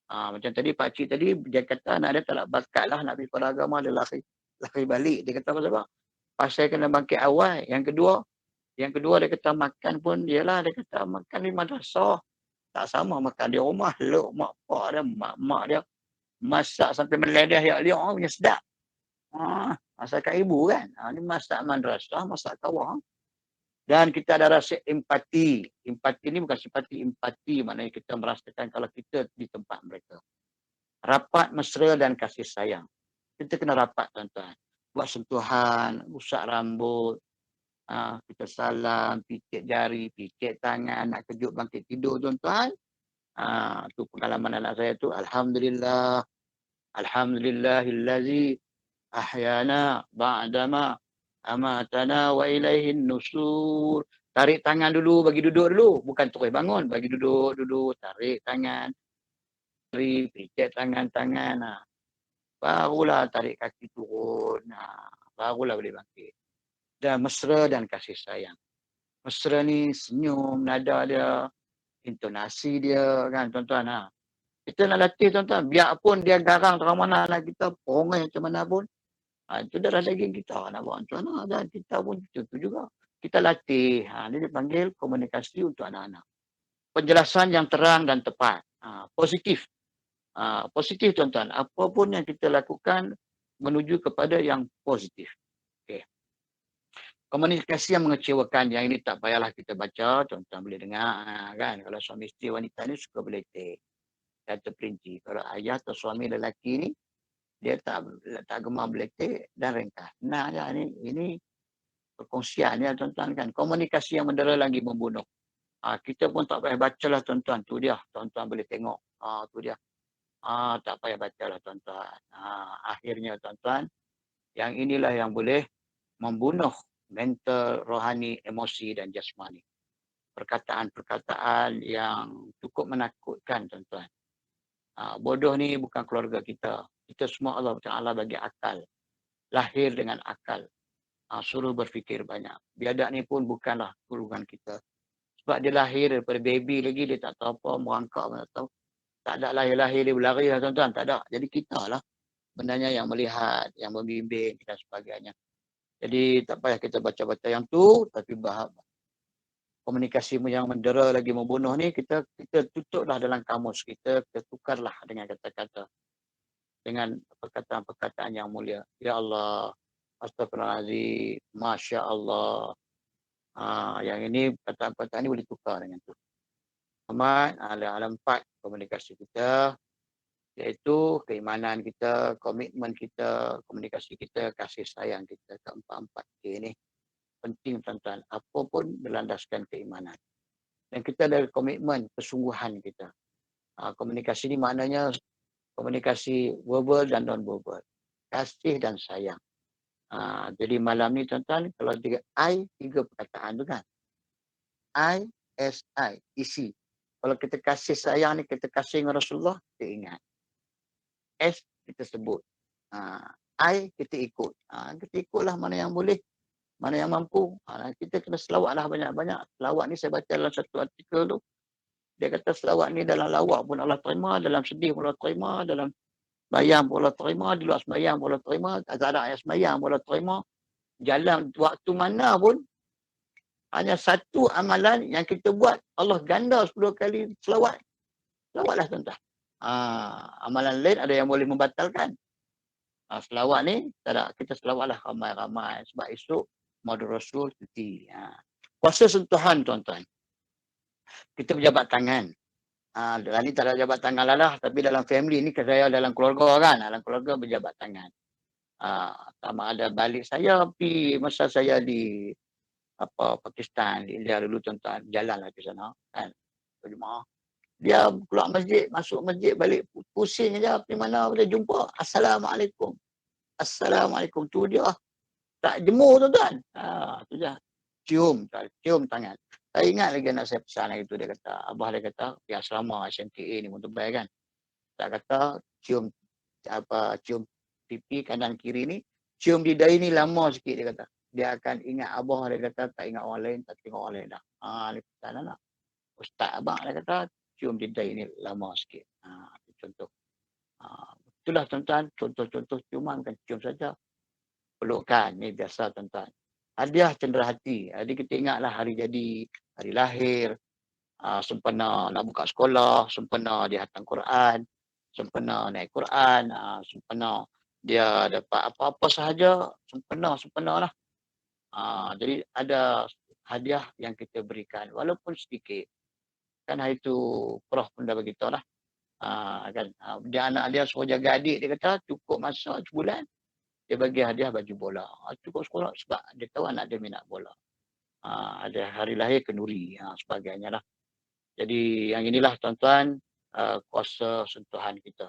Macam tadi Pak Cik tadi, dia kata anak dia tak nak bakat lah, nak pergi pada agama, dia lari balik. Dia kata pasal apa? Pasal kena bangkit awal. Yang kedua dia kata makan pun, dia kata makan di madrasah. Tak sama makan di rumah. Luk mak pak dia, mak dia. Masak sampai meledeh liak-liak punya sedap. Masak kat ibu kan. Ni masak madrasah, masak kawah. Dan kita ada rasa empati. Empati ni bukan simpati, empati maknanya kita merasakan kalau kita di tempat mereka. Rapat, mesra dan kasih sayang. Kita kena rapat tuan-tuan. Buat sentuhan, usap rambut, kita salam, picit jari, picit tangan, nak kejut bangkit tidur tuan-tuan. Tu pengalaman anak saya tu. Alhamdulillah. Alhamdulillahillazi ahyana ba'dama amatana wa ilaihin nusur. Tarik tangan dulu, bagi duduk dulu. Bukan terus bangun, bagi duduk, tarik tangan. Tarik, picit tangan. Barulah tarik kaki turun. Barulah boleh bangkit. Dan mesra dan kasih sayang. Mesra ni senyum, nada dia, intonasi dia kan tuan-tuan. Kita nak latih tuan-tuan. Biarpun dia garang terang mana anak kita, perongai macam mana pun. Itu darah daging kita nak buat tuan-tuan. Dan kita pun itu juga. Kita latih. Ini dipanggil komunikasi untuk anak-anak. Penjelasan yang terang dan tepat. Positif. Positif tuan-tuan. Apapun yang kita lakukan menuju kepada yang positif. Okay. Komunikasi yang mengecewakan. Yang ini tak payahlah kita baca. Tuan-tuan boleh dengar. Kan? Kalau suami isteri wanita ni suka beletek. Dan terperinci. Kalau ayah atau suami lelaki ni, dia tak gemar beletek dan ringkas. Nah, ya, ini perkongsian ya tuan-tuan kan. Komunikasi yang mendera lagi membunuh. Kita pun tak payah bacalah tuan-tuan. Tu dia. Tuan-tuan boleh tengok. Tu dia. Tak payah bacalah tuan-tuan. Akhirnya tuan-tuan, yang inilah yang boleh membunuh mental, rohani, emosi dan jasmani. Perkataan-perkataan yang cukup menakutkan tuan-tuan. Bodoh ni bukan keluarga kita. Kita semua Allah Ta'ala bagi akal. Lahir dengan akal. Suruh berfikir banyak. Biadab ni pun bukanlah golongan kita. Sebab dia lahir daripada baby lagi, dia tak tahu apa, merangkak pun tak tahu. Tak ada lahir-lahir dia berlari lah tuan-tuan. Tak ada. Jadi kita lah bendanya yang melihat, yang membimbing dan sebagainya. Jadi tak payah kita baca-baca yang tu, tapi komunikasi yang mendera lagi membunuh ni, kita tutuplah dalam kamus kita tukarlah dengan kata-kata. Dengan perkataan-perkataan yang mulia. Ya Allah, astagfirullahaladzim, Masya Allah. Yang ini, perkataan-perkataan ini boleh tukar dengan tu. Amat, alam 4 komunikasi kita, iaitu keimanan kita, komitmen kita, komunikasi kita, kasih sayang kita. Keempat-empat ini penting tuan-tuan. Apapun berlandaskan keimanan. Dan kita ada komitmen, kesungguhan kita. Komunikasi ini maknanya komunikasi verbal dan non-verbal. Kasih dan sayang. Jadi malam ni tuan-tuan, kalau tiga perkataan tu kan. I-S-I, isi. Kalau kita kasih sayang ni, kita kasih dengan Rasulullah, kita ingat. S, kita sebut. I, kita ikut. Kita ikutlah mana yang boleh. Mana yang mampu. Kita kena selawatlah banyak-banyak. Selawat ni saya baca dalam satu artikel tu. Dia kata selawat ni dalam lawak pun Allah terima, dalam sedih pun Allah terima, dalam Sembahyang pun Allah terima, di luar sembahyang pun Allah terima, tak ada yang sembahyang pun Allah terima. Jalan waktu mana pun, hanya satu amalan yang kita buat, Allah ganda 10 kali selawat. Selawatlah tuan-tuan. Amalan lain ada yang boleh membatalkan. Selawat ni, tak ada. Kita selawatlah ramai-ramai. Sebab esok, Madu Rasul cuti. Kuasa sentuhan tuan-tuan. Kita berjabat tangan. Dalam ni tak ada jabat tangan lah, tapi dalam family ni saya dalam keluarga kan, dalam keluarga berjabat tangan. Sama ada balik saya pergi masa saya di Pakistan, di India dulu tuan-tuan, jalanlah ke sana kan. Berjemaah. Dia keluar masjid, masuk masjid, balik pusing aja pergi mana boleh jumpa. Assalamualaikum. Assalamualaikum. Tu dia tak jemur tuan-tuan. Tu je. Cium tangan. Saya ingat lagi anak saya pesan hari tu, dia kata, abah dia kata, di asrama SMTA ni Motorbike kan. Tak kata cium pipi kanan kiri ni, cium di dahi ni lama sikit dia kata. Dia akan ingat abah dia kata, tak ingat orang lain, tak tengok orang lain dah. Ni pesan anak. Ustaz abang dia kata, cium di dahi ni lama sikit. Contoh. Itulah tuan-tuan, contoh-contoh ciuman kan cium saja. Pelukkan, ni biasa tuan-tuan. Hadiah cendera hati. Jadi kita ingatlah hari jadi, hari lahir, sempena nak buka sekolah, sempena dia hatam Quran, sempena naik Quran, sempena dia dapat apa-apa sahaja, sempena lah. Jadi ada hadiah yang kita berikan, walaupun sedikit. Kan hari tu Prof pun dah beritahu lah. Kan, dia anak dia suruh jaga adik, dia kata cukup masa sebulan, dia bagi hadiah baju bola. Cukup sekolah sebab dia tahu anak dia minat bola. Ada hari lahir kenduri, sebagainya lah. Jadi yang inilah tuan-tuan, kuasa sentuhan kita.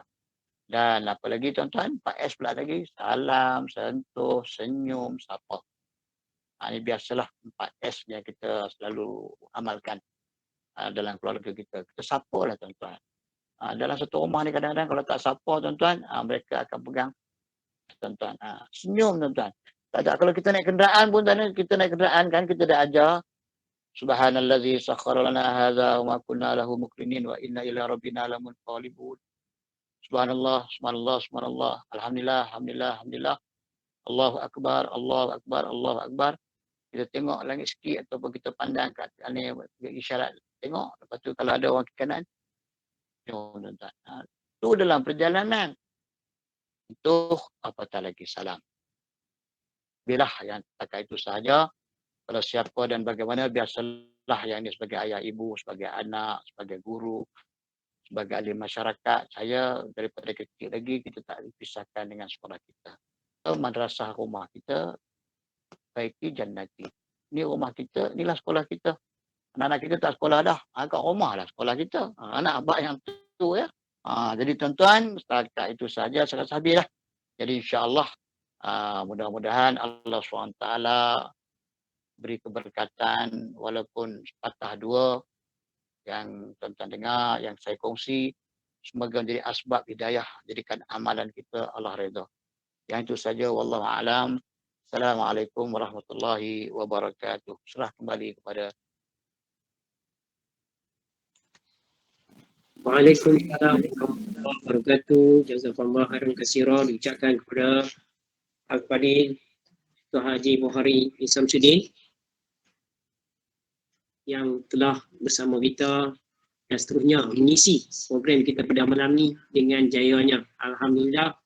Dan apa lagi tuan-tuan, 4S pula lagi, salam, sentuh, senyum, sapa. Ini biasalah 4S yang kita selalu amalkan dalam keluarga kita. Kita sapa lah tuan-tuan. Dalam satu rumah ni kadang-kadang kalau tak sapa tuan-tuan, mereka akan pegang tuan-tuan. Senyum tuan-tuan. Tak ada, kalau kita naik kenderaan pun kita naik kenderaan kan, kita dah ajar subhanallazi sakhkhara lana hadza wa ma kunna lahu muqrinin wa inna ila rabbina lamunqalibun. Subhanallah, subhanallah, subhanallah. Alhamdulillah, alhamdulillah, alhamdulillah. Allahu akbar, Allahu akbar, Allahu akbar. Kita tengok langit sikit ataupun kita pandang kat ni isyarat tengok. Lepas tu kalau ada orang ke kanan, tengok tuan-tuan. Itu dalam perjalanan. Itu apatah lagi salam. Bilah yang takat itu sahaja. Kalau siapa dan bagaimana, biasalah yang ini sebagai ayah ibu, sebagai anak, sebagai guru, sebagai ahli masyarakat. Saya daripada kecil lagi, kita tak dipisahkan dengan sekolah kita. Madrasah rumah kita, baiki jannati. Ini rumah kita, inilah sekolah kita. Anak-anak kita tak sekolah dah. Kat rumah lah sekolah kita. Anak abang yang tu ya. Jadi tuan-tuan, setakat itu saja saya rasa habis lah. Jadi insya-Allah mudah-mudahan Allah SWT beri keberkatan walaupun sepatah dua yang tuan-tuan dengar, yang saya kongsi. Semoga menjadi asbab hidayah, jadikan amalan kita Allah redha. Yang itu saja, wallahu a'lam. Assalamualaikum warahmatullahi wabarakatuh. Serah kembali kepada Waalaikumsalam warahmatullahi wabarakatuh. Jazakallah khairan katsiran diucapkan kepada Al-Fadil Tuan Haji Buhari bin Samsudin yang telah bersama kita dan seterusnya mengisi program kita pada malam ni dengan jayanya. Alhamdulillah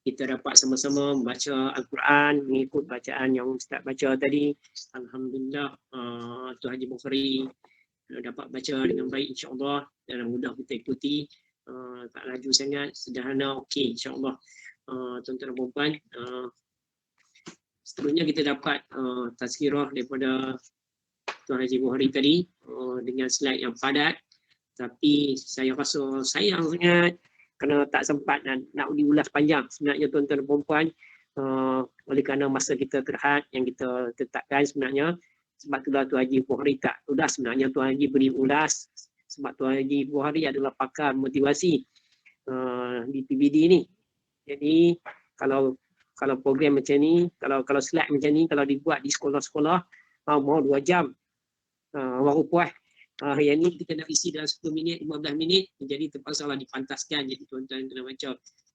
kita dapat sama-sama membaca Al-Quran, mengikut bacaan yang Ustaz baca tadi. Alhamdulillah Tuan Haji Buhari dapat baca dengan baik insya-Allah dan mudah kita ikuti. Tak laju sangat, sederhana, okey insya-Allah. Tuan-tuan dan puan-puan, seterusnya kita dapat tazkirah daripada Tuan Haji Buhari tadi dengan slide yang padat, tapi saya rasa sayang sangat kerana tak sempat dan nak diulas panjang sebenarnya tuan-tuan dan puan-puan, oleh kerana masa kita terhad yang kita tetapkan sebenarnya. Sebab itulah Tuan Haji Buhari tak ulas sebenarnya, Tuan Haji beri ulas sebab Tuan Haji Buhari adalah pakar motivasi di PBD ni. Jadi kalau program macam ni, kalau slide macam ni, kalau dibuat di sekolah-sekolah, mau 2 jam baru puas. Yang ni kita nak isi dalam 10 minit, 15 minit, jadi terpaksalah dipantaskan. Jadi tuan-tuan kena baca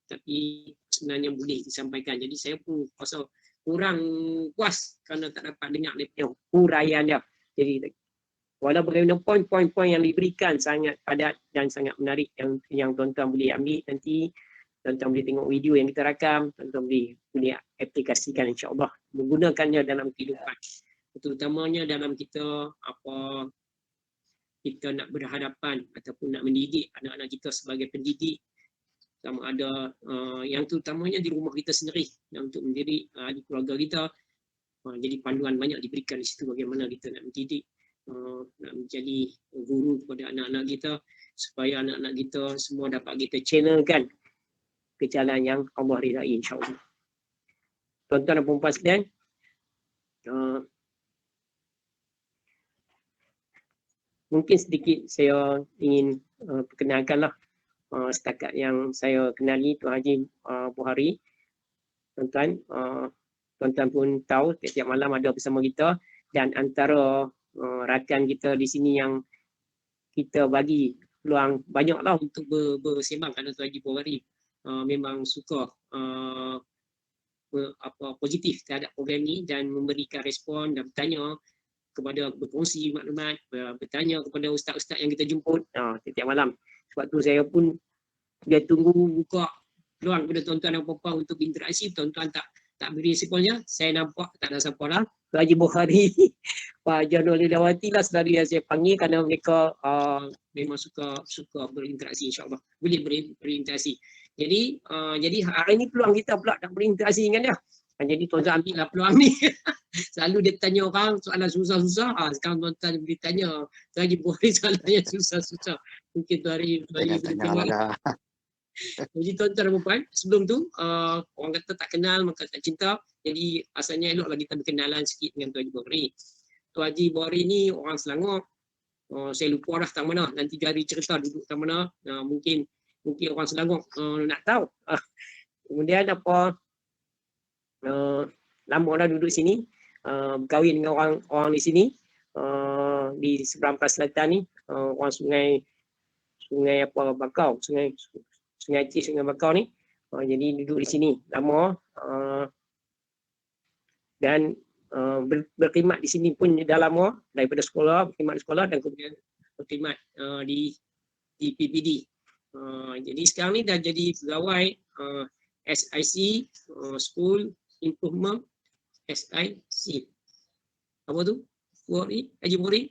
tapi sebenarnya boleh disampaikan. Jadi saya pun rasa kurang puas kerana tak dapat dengar dia punya huraian dia. Jadi walaupun bagaimana poin-poin yang diberikan sangat padat dan sangat menarik yang tuan-tuan boleh ambil nanti, tuan-tuan boleh tengok video yang kita rakam, tuan-tuan boleh aplikasikan insya-Allah, menggunakannya dalam kehidupan. Terutamanya dalam kita kita nak berhadapan ataupun nak mendidik anak-anak kita sebagai pendidik, sama ada yang terutamanya di rumah kita sendiri, untuk mendidik di keluarga kita. Jadi panduan banyak diberikan di situ bagaimana kita nak mendidik, nak menjadi guru kepada anak-anak kita, supaya anak-anak kita semua dapat kita channelkan ke jalan yang Allah ridai insya-Allah. Tuan-tuan dan puan-puan sekalian, mungkin sedikit saya ingin perkenalkanlah setakat yang saya kenali Tuan Haji Buhari. Tuan-tuan, tuan-tuan pun tahu setiap malam ada bersama kita, dan antara rakan kita di sini yang kita bagi peluang banyaklah untuk bersembang kerana Tuan Haji Buhari memang suka positif terhadap program ni dan memberikan respon dan bertanya berkongsi maklumat, bertanya kepada ustaz-ustaz yang kita jemput setiap malam. Sebab tu saya pun dia tunggu buka peluang kepada tuan-tuan dan puan-puan untuk berinteraksi. Tuan-tuan tak beri responnya, saya nampak tak ada siapa lah. Tuan Haji Buhari, Pak Janul Lidawati lah selalu yang saya panggil kerana mereka memang suka berinteraksi, insya-Allah. Boleh berinteraksi. Jadi hari ni peluang kita pula nak berinteraksi dengan dia. Jadi tuan-tuan ambillah peluang ni. Selalu dia tanya orang soalan susah-susah. Sekarang tuan-tuan boleh tanya Tuan Haji Buhari soalan yang susah-susah. Mungkin Tuan Haji boleh jawab. Jadi tuan-tuan dan puan-puan, sebelum tu orang kata tak kenal maka tak cinta. Jadi asalnya eloklah kita berkenalan sikit dengan Tuan Haji Buhari. Tuan Haji Buhari ni orang Selangor. Saya lupa dah tang mana. Nanti Jari cerita duduk tang mana. Mungkin orang Selangor nak tahu. Kemudian lama dah duduk sini, berkahwin dengan orang di sini, di seberang Pas Selatan ni, orang sungai Bakau, sungai Aceh, sungai Bakau ni. Jadi duduk di sini lama, dan berkhidmat di sini pun dah lama, daripada sekolah, berkhidmat di sekolah dan kemudian berkhidmat di PPD. Jadi sekarang ni dah jadi pegawai SIC, School Improvement SIC. Apa tu? Haji Buhari?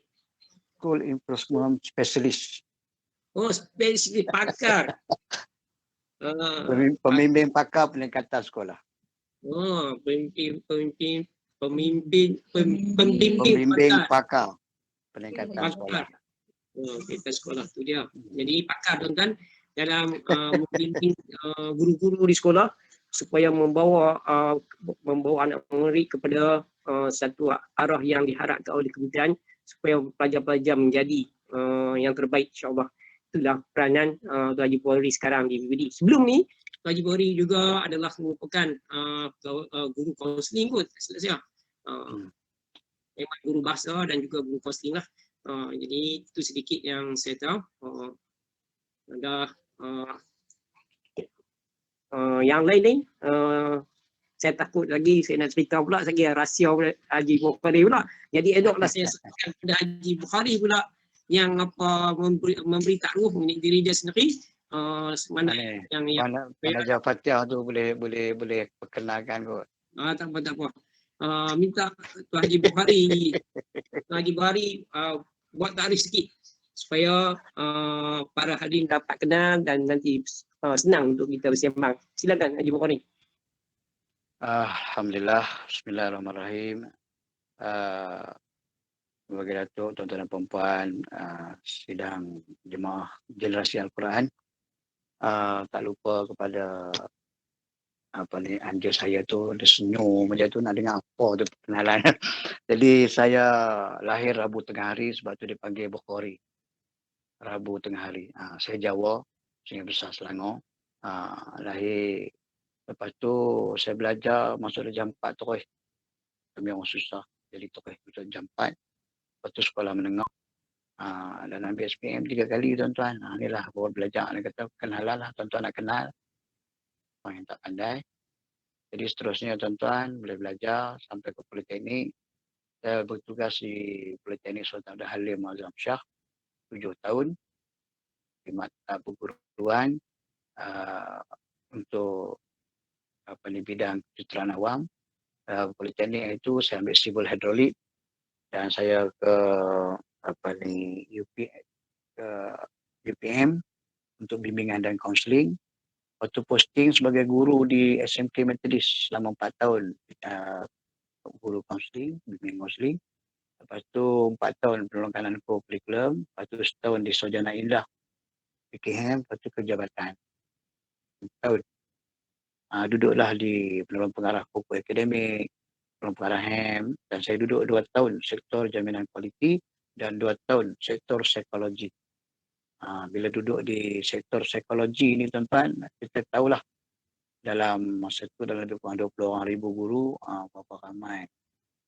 School Improvement Specialist. Oh, spesialis pakar. Pembimbing pakar peningkatan sekolah. Pembimbing pakar peningkatan sekolah. Peningkatan sekolah tu dia. Jadi pakar tuan-tuan dalam membimbing guru-guru di sekolah supaya membawa anak murid kepada satu arah yang diharapkan oleh kementerian supaya pelajar-pelajar menjadi yang terbaik, insya-Allah. Itulah peranan Tuan Haji Buhari sekarang di PPD. Sebelum ni Tuan Haji Buhari juga adalah merupakan guru kaunseling kot, saya. Memang guru bahasa dan juga guru kaunseling lah. Jadi itu sedikit yang saya tahu. Yang lain ni saya takut lagi saya nak cerita pula saya rahsia Haji Buhari pula. Jadi eloklah saya sebutkan kepada Haji Buhari pula yang memberi takluf mengenai diri dia sendiri. Mana Fatihah tu boleh perkenalkan kot. Tak apa. Minta Tuan Haji Buhari buat takrif sikit supaya para hadirin dapat kenal dan nanti senang untuk kita bersembang. Silakan Haji Buhari. Alhamdulillah, bismillahirrahmanirrahim. Sebagai datuk, tuan-tuan dan puan-puan, sidang jemaah generasi Al-Quran, tak lupa kepada anjir saya tu, dia senyum macam tu nak dengar apa tu perkenalan. Jadi saya lahir Rabu tengah hari, sebab tu dipanggil Bukhari. Rabu tengah hari. Saya Jawa, Sungai Besar Selangor. Lahir, lepas tu saya belajar masuk jam 4 terus. Kami orang susah jadi terus masuk jam 4. Lepas tu sekolah menengah. Dan ambil SPM 3 kali tuan-tuan. Inilah baru belajar. Dia kata kenalan lah, tuan-tuan nak kenal. orang yang tak pandai. Jadi seterusnya tuan-tuan boleh belajar sampai ke Politeknik. Saya bertugas di Politeknik Sultan Abdul Halim Azam Shah 7 tahun di mata perguruan untuk bidang kejuruteraan awam. Politeknik itu saya ambil civil hydraulic dan saya ke ke UPM untuk bimbingan dan kaunseling. Waktu posting sebagai guru di SMK Methodist selama 4 tahun guru kaunseling, bimbing kaunseling. Lepas tu 4 tahun penolongan kurikulum, lepas tu setahun di Sarjana Indah PKM, lepas tu ke jabatan. Tahun. Duduklah di penolong pengarah pokok akademik, penolong pengarah HEM, dan saya duduk 2 tahun sektor jaminan kualiti dan 2 tahun sektor psikologi. Bila duduk di sektor psikologi ni tuan-tuan, kita tahulah dalam masa itu dalam 20 orang ribu guru, berapa ramai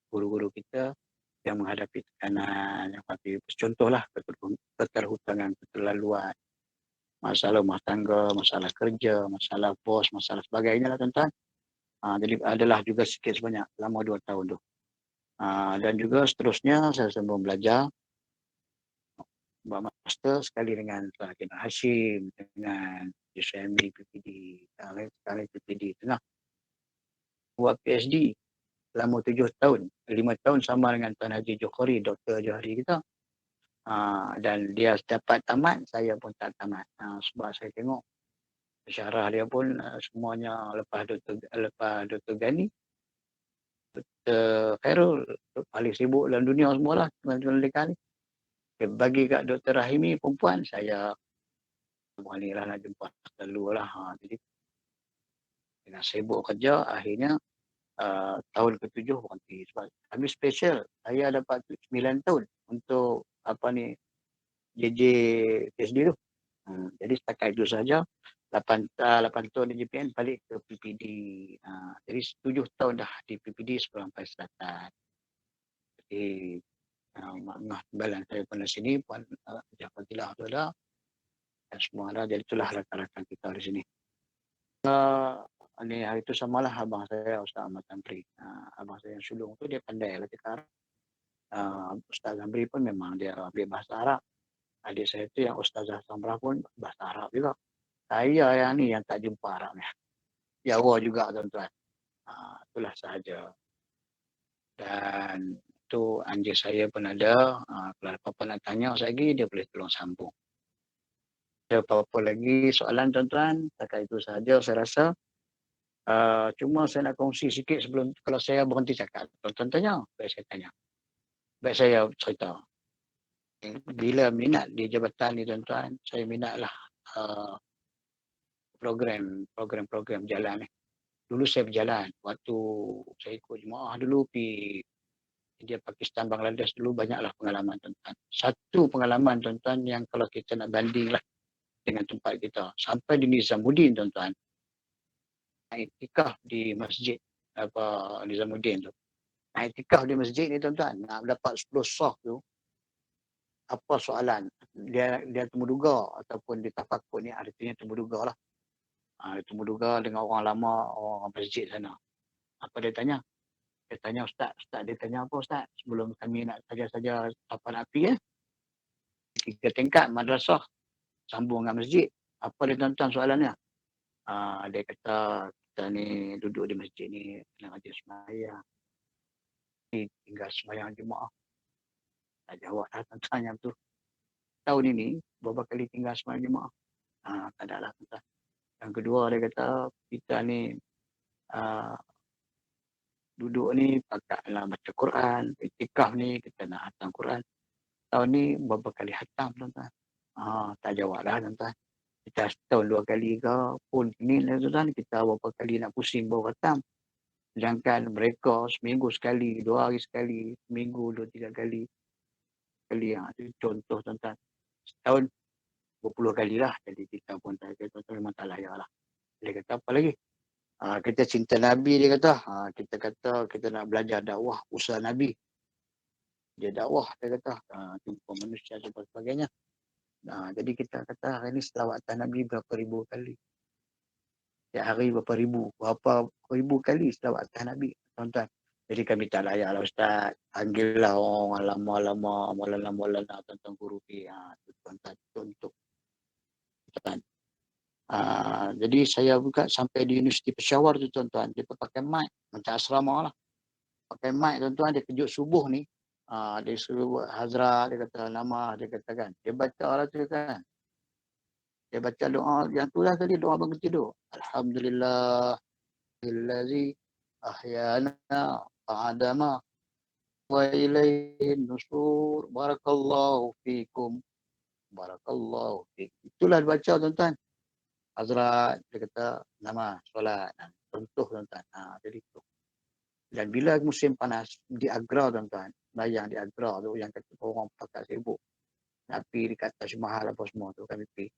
guru-guru kita yang menghadapi tekanan, yang menghadapi contohlah keterhutangan, keterlaluan, masalah rumah tangga, masalah kerja, masalah bos, masalah sebagainya lah tuan-tuan. Jadi adalah juga sikit sebanyak selama 2 tahun tu. Dan juga seterusnya saya sambung belajar buat master sekali dengan Tuan Hakim Hashim, dengan USMB PPD, sekarang PPD tengah buat PhD selama 7 tahun, 5 tahun sama dengan Tuan Haji Jokhari, Dr. Johari kita. Dan dia dapat tamat, saya pun tak tamat. Sebab saya tengok syarah dia pun semuanya lepas Dr. Gani, Dr. Khairul, paling sibuk dalam dunia semualah teman-teman dekat ni. Bagi kat Dr. Rahimi perempuan, saya ni lah nak jumpa selalu lah. Jadi dengan sibuk kerja, akhirnya tahun ke-7 berhenti. Sebab kami special, saya dapat 9 tahun untuk JJ PhD tu. Jadi setakat itu saja. 8 tahun di JPN balik ke PPD. Jadi 7 tahun dah di PPD sebelum sampai Selatan. Jadi balan saya pun di sini pun Jafatilah tu ada. Dan semua ada. Jadi itulah rakan-rakan kita di sini. Hari itu samalah abang saya Ustaz Ahmad Tamri. Abang saya yang sulung tu dia pandai lah cakap. Ustaz Tamri pun memang dia ambil bahasa Arab. Adik saya tu yang Ustazah Samrah pun bahasa Arab juga. Saya yang ni yang tak jumpa Arabnya. Jawa juga tuan-tuan. Itulah sahaja. Dan tu anjing saya pun ada. Kalau apa-apa nak tanya lagi, dia boleh tolong sambung. Ada apa-apa lagi soalan tuan-tuan? Setakat itu sahaja saya rasa. Cuma saya nak kongsi sikit sebelum kalau saya berhenti cakap. Tuan-tuan tanya, baik saya tanya. Baik saya cerita. Bila minat di jabatan ni tuan-tuan, saya minatlah program jalan ni. Dulu saya berjalan. Waktu saya ikut jemaah dulu pergi India, Pakistan, Bangladesh dulu banyaklah pengalaman tuan-tuan. Satu pengalaman tuan-tuan yang kalau kita nak bandinglah dengan tempat kita. Sampai di Nizamuddin tuan-tuan. Iktikaf di masjid Nizamuddin tu. Iktikaf di masjid ni tuan-tuan. Nak dapat 10 soft tu. Apa soalan? Dia temu duga ataupun dia tafakkur ni artinya temu duga lah. Dia temu duga dengan orang lama, orang masjid sana. Apa dia tanya? Dia tanya Ustaz dia tanya apa Ustaz? Sebelum kami nak saja-saja tapan api 3 tingkat madrasah sambung dengan masjid. Apa dia tuan-tuan soalannya? Dia kata kita ni duduk di masjid ni nak ngaji sembahyang. Tinggal sembahyang Jumaat. Tak jawab lah tuan-tuan yang tu. Tahun ini berapa kali tinggal sembahyang Jumaat? Tak ada lah tuan-tuan. Yang kedua dia kata kita ni duduk ni pakailah baca Quran, iktikaf ni kita nak hatam Quran. Tahun ni berapa kali hatam tuan-tuan? Tak jawab lah tuan-tuan. Kita setahun 2 kali ke pun ni tuan-tuan, kita berapa kali nak pusing bawa hatam. Sedangkan mereka seminggu sekali, 2 hari sekali, seminggu 2-3 kali. Itu contoh tuan-tuan. Setahun 20 kali lah. Jadi kita pun tak kata tuan-tuan memang tak layak lah. Dia kata apa lagi? Kita cinta Nabi dia kata. Kita kata kita nak belajar dakwah usaha Nabi. Dia dakwah dia kata. Jumpa manusia dan sebagainya. Jadi kita kata hari ni selawatan Nabi berapa ribu kali. Setiap hari berapa ribu kali selawat atas Nabi, tuan-tuan. Jadi kami tak layak lah Ustaz. Panggillah orang lama-lama, maulana-maulana, tuan-tuan guru ni. Tuan-tuan, untuk tuan. Jadi saya buka sampai di Universiti Peshawar tu tuan-tuan. Dia pakai mic, macam asrama lah. Pakai mic tuan-tuan, dia kejut subuh ni. Dia suruh buat hazrat, dia kata nama, dia kata kan. Dia baca lah tu kan. Dia baca doa, yang tu lah tadi, doa bangun tidur. Alhamdulillah, allazi ahyana ba'dama wa ilaihin nusur. Barakallahu fikum. Barakallahu fikum. Itulah dia baca tuan-tuan. Hazrat, dia kata nama, solat. Contoh tuan-tuan. Jadi tu. Dan bila musim panas, di Agra tuan-tuan. Bayang di Agra tu, yang kata orang pakat sibuk. Nak pergi dekat Taj Mahal apa semua tu, kami pergi.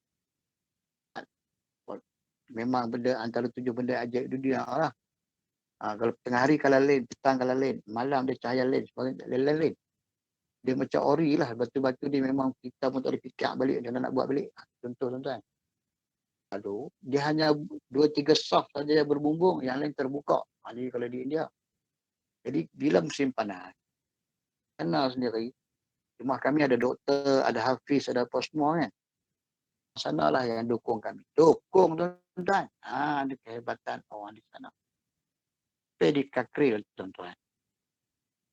Memang benda antara 7 benda ajaib dunia lah. Kalau tengah hari kalau lain, petang kalau lain, malam dia cahaya lain, sebagainya lain. Dia macam ori lah, batu-batu dia memang kita pun tak boleh fikir balik, dia nak buat balik. Contoh tuan-tuan. Lalu dia hanya 2-3 saf saja yang berbumbung, yang lain terbuka. Jadi kalau di India. Jadi bila musim panas, kenal sendiri, rumah kami ada doktor, ada hafiz, ada apa semua kan. Sanalah yang dukung kami. Dukung tuan-tuan. Ada kehebatan orang di sana. Di Kakril tuan-tuan.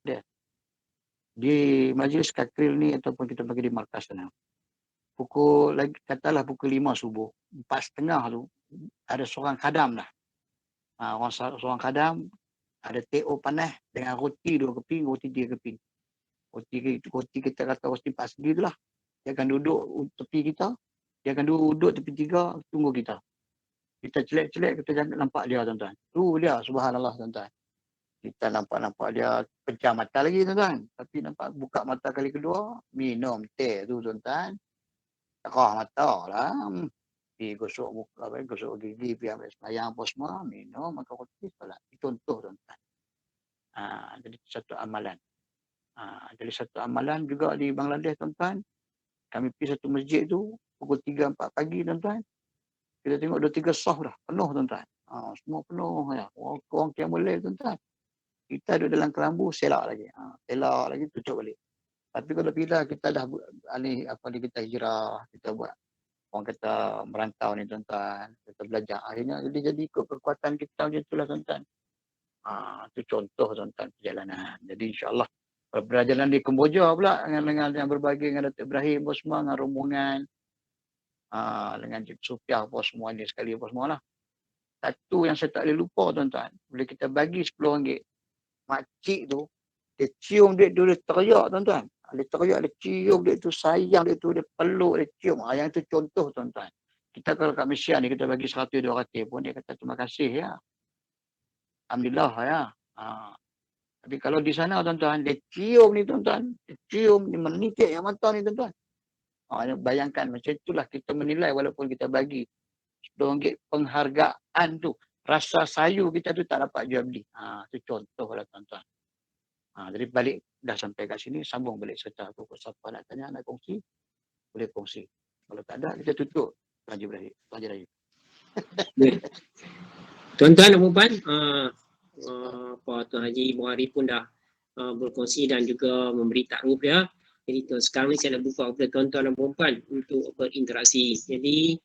Dia. Di majlis Kakril ni ataupun kita bagi di markas sana. Pukul, katalah pukul 5 subuh. 4.30 tu, ada seorang khadam lah. Seorang khadam, ada TO panas dengan roti 2 keping, roti 3 keping. Roti kita kata roti 4 segi tu lah. Dia akan duduk tepi kita. Dia akan duduk tepi 3, tunggu kita. Kita celek-celek, kita jangan nampak dia tuan-tuan. Tu dia, subhanallah tuan-tuan. Kita nampak dia pecah mata lagi tuan-tuan. Tapi nampak buka mata kali kedua, minum teh tu tuan-tuan. Terah mata lah. Pergi gosok muka, gosok gigi, pergi ambil sembahyang apa semua, minum, makan roti, salat. Itu contoh tuan-tuan. Jadi satu amalan. Jadi satu amalan juga di Bangladesh tuan-tuan. Kami pergi satu masjid tu, pukul 3-4 pagi tuan-tuan. Kita tengok 2-3 saf dah, penuh tuan-tuan. Semua penuh ya. Orang Qiyamul Lail tuan-tuan. Kita duduk dalam kelambu, selak lagi. Selak lagi, tutup balik. Tapi kalau kita dah kita hijrah, kita buat orang kata merantau ni tuan-tuan, kita belajar. Akhirnya jadi ikut kekuatan kita macam itulah tuan-tuan. Itu contoh tuan-tuan perjalanan. Jadi insya-Allah perjalanan di Kemboja pula dengan yang berbagi dengan Datuk Ibrahim apa semua, dengan rombongan, dengan Cik Sufiah apa semua ni sekali apa semua lah. Satu yang saya tak boleh lupa tuan-tuan, bila kita bagi RM10, makcik tu, dia cium duit tu, dia teriak tuan-tuan. Dia teriak, dia cium duit tu, sayang duit tu, dia peluk, dia cium. Yang itu contoh tuan-tuan. Kita kalau kat Malaysia ni, kita bagi 100-200 pun, dia kata terima kasih ya. Alhamdulillah ya. Tapi kalau di sana tuan-tuan, dia cium ni tuan-tuan. Dia cium, dia menitik yang mata ni tuan-tuan. Bayangkan macam itulah kita menilai walaupun kita bagi RM10 penghargaan tu. Rasa sayu kita tu tak dapat jual beli. Itu contoh lah tuan-tuan. Jadi balik dah sampai kat sini, sambung balik serta aku. Siapa nak tanya, nak kongsi, boleh kongsi. Kalau tak ada, kita tutup. Haji Rahim. Tuan-tuan dan puan, Tuan Haji Buhari pun dah berkongsi dan juga memberi takruf ya. Jadi sekarang ni saya nak buka kepada tuan-tuan dan puan untuk berinteraksi. Jadi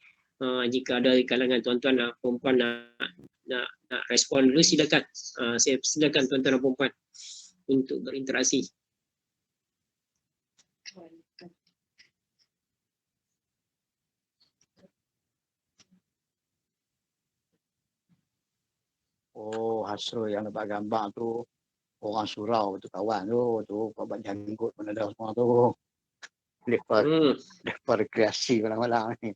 jika ada di kalangan tuan-tuan dan puan nak respon dulu, silakan. Saya silakan tuan-tuan dan puan untuk berinteraksi. Hasrul yang nampak gambar tu orang surau tu, kawan tu buat janggut pun ada semua tu. Lepas rekreasi malam-malam ni.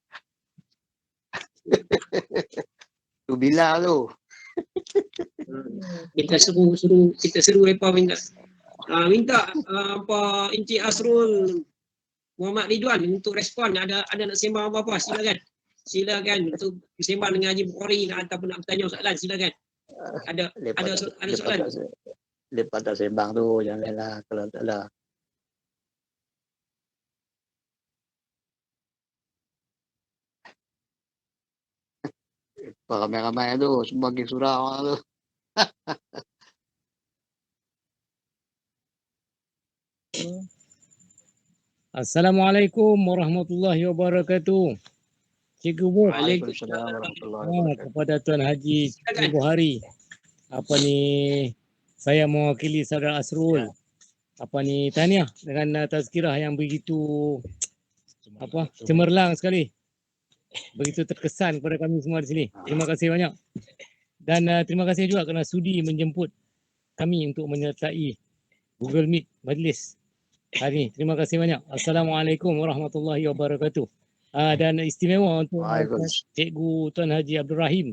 Tu bila tu. Kita seru mereka minta Encik Hasrul Muhammad Ridwan untuk respon. Ada nak sembang apa-apa, silakan untuk sembang dengan Haji Bukhari ataupun nak bertanya soalan, silakan. Ada soalan. Lepas tak sembang tu janganlah kalau tak ada. Ramai-ramai tu semua pergi surau tu. Assalamualaikum warahmatullahi wabarakatuh. Cikgu Bob, Waalaikumsalam warahmatullahi wabarakatuh. kepada Tuan Haji Silakan. Ibu Hari. Saya mewakili Saudara Asrul. Tahniah dengan tazkirah yang begitu cemerlang sekali. Begitu terkesan kepada kami semua di sini. Terima kasih banyak. Dan terima kasih juga kerana sudi menjemput kami untuk menyertai Google Meet majlis hari ini. Terima kasih banyak. Assalamualaikum warahmatullahi wabarakatuh. Dan istimewa untuk Waalaikumsalam. Cikgu Tuan Haji Abdul Rahim.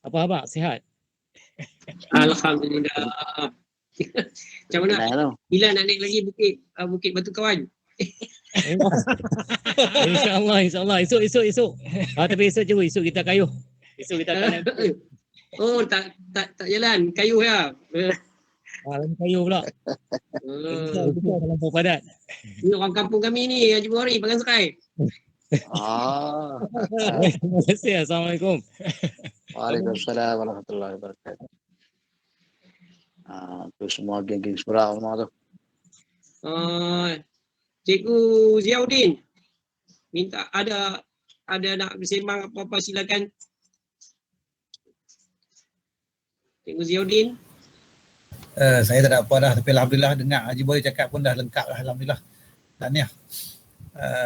Apa khabar? Sihat? Alhamdulillah. Macam mana? Kenal tu. Bila nak naik lagi Bukit Batu Kawan? InsyaAllah. Esok. Tapi esok je, esok kita kayuh. Esok kita akan naik. Oh, tak jalan. Kayu ya. Lagi kayuh pula. Kita terlampau padat. Ini orang kampung kami ni, Haji Bukhari, Pangan Serai. Terima kasih. Assalamualaikum. Waalaikumsalam warahmatullahi wabarakatuh. Tu semua geng-geng surau semua tu. Cikgu Ziauddin, minta ada nak bersembang apa-apa, silakan. Cikgu Ziauddin. Saya tak ada apa dah, tapi alhamdulillah dengar Haji Boy cakap pun dah lengkap lah, alhamdulillah. Tahniah.